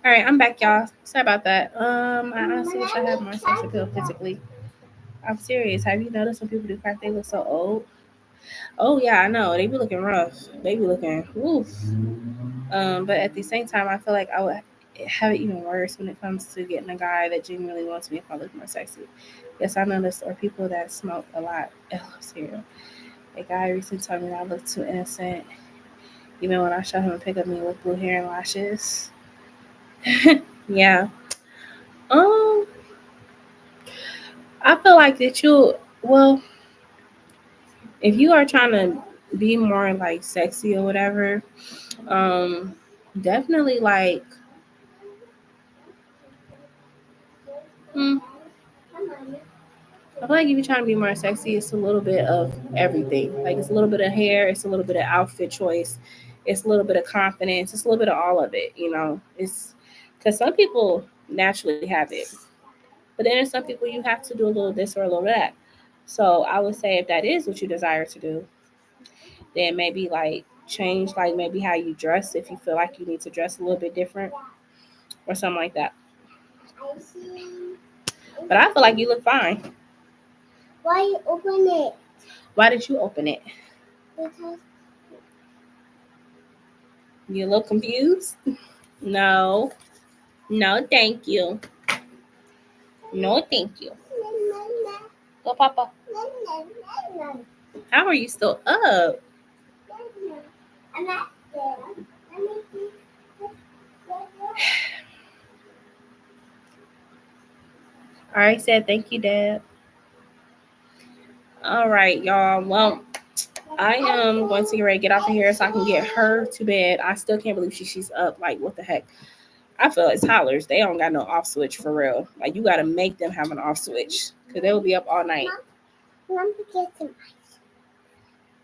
All right, I'm back, y'all. Sorry about that. I honestly wish I had more sex appeal physically. I'm serious. Have you noticed when people do crack, they look so old? Oh yeah, I know. They be looking rough. They be looking woof. But at the same time, I feel like I would have it even worse when it comes to getting a guy that genuinely wants me if I look more sexy. Yes, I noticed there are people that smoke a lot. Oh, serious. A guy recently told me that I look too innocent, even when I show him a pic of me with blue hair and lashes. Yeah. Um, I feel like that you well, if you are trying to be more like sexy or whatever, um, definitely like hmm, I feel like if you're trying to be more sexy, it's a little bit of everything. Like it's a little bit of hair, it's a little bit of outfit choice, it's a little bit of confidence, it's a little bit of all of it. It's because some people naturally have it, but then there's some people you have to do a little this or a little that. So I would say if that is what you desire to do, then maybe like change like maybe how you dress if you feel like you need to dress a little bit different or something like that. I see. But I feel like you look fine. Why you open it? Why did you open it? Because You look confused? No. No, thank you. No, thank you. Go, Papa. How are you still up? I'm not there. Let me see. All right, said thank you, Dad. All right, y'all. Well, I am going to get ready to get off of here so I can get her to bed. I still can't believe she's up. Like, what the heck? I feel it's hollers. They don't got no off switch for real. Like, you got to make them have an off switch because they will be up all night. Let me get some ice.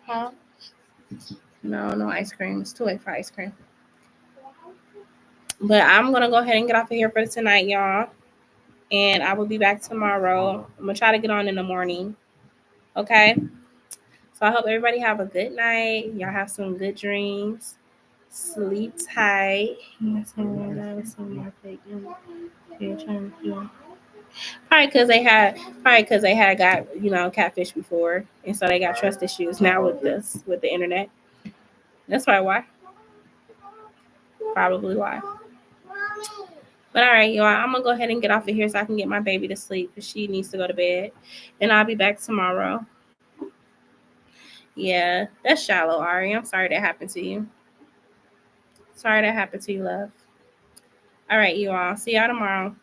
Huh? No ice cream. It's too late for ice cream. But I'm going to go ahead and get off of here for tonight, y'all. And I will be back tomorrow. I'm going to try to get on in the morning. Okay? So I hope everybody have a good night. Y'all have some good dreams. Sleep tight. Probably because they had got catfish before, and so they got trust issues now with the internet. That's probably why. Probably why. But all right, y'all, I'm gonna go ahead and get off of here so I can get my baby to sleep because she needs to go to bed, and I'll be back tomorrow. Yeah, that's shallow, Ari. I'm sorry that happened to you. Sorry that happened to you, love. All right, you all. See y'all tomorrow.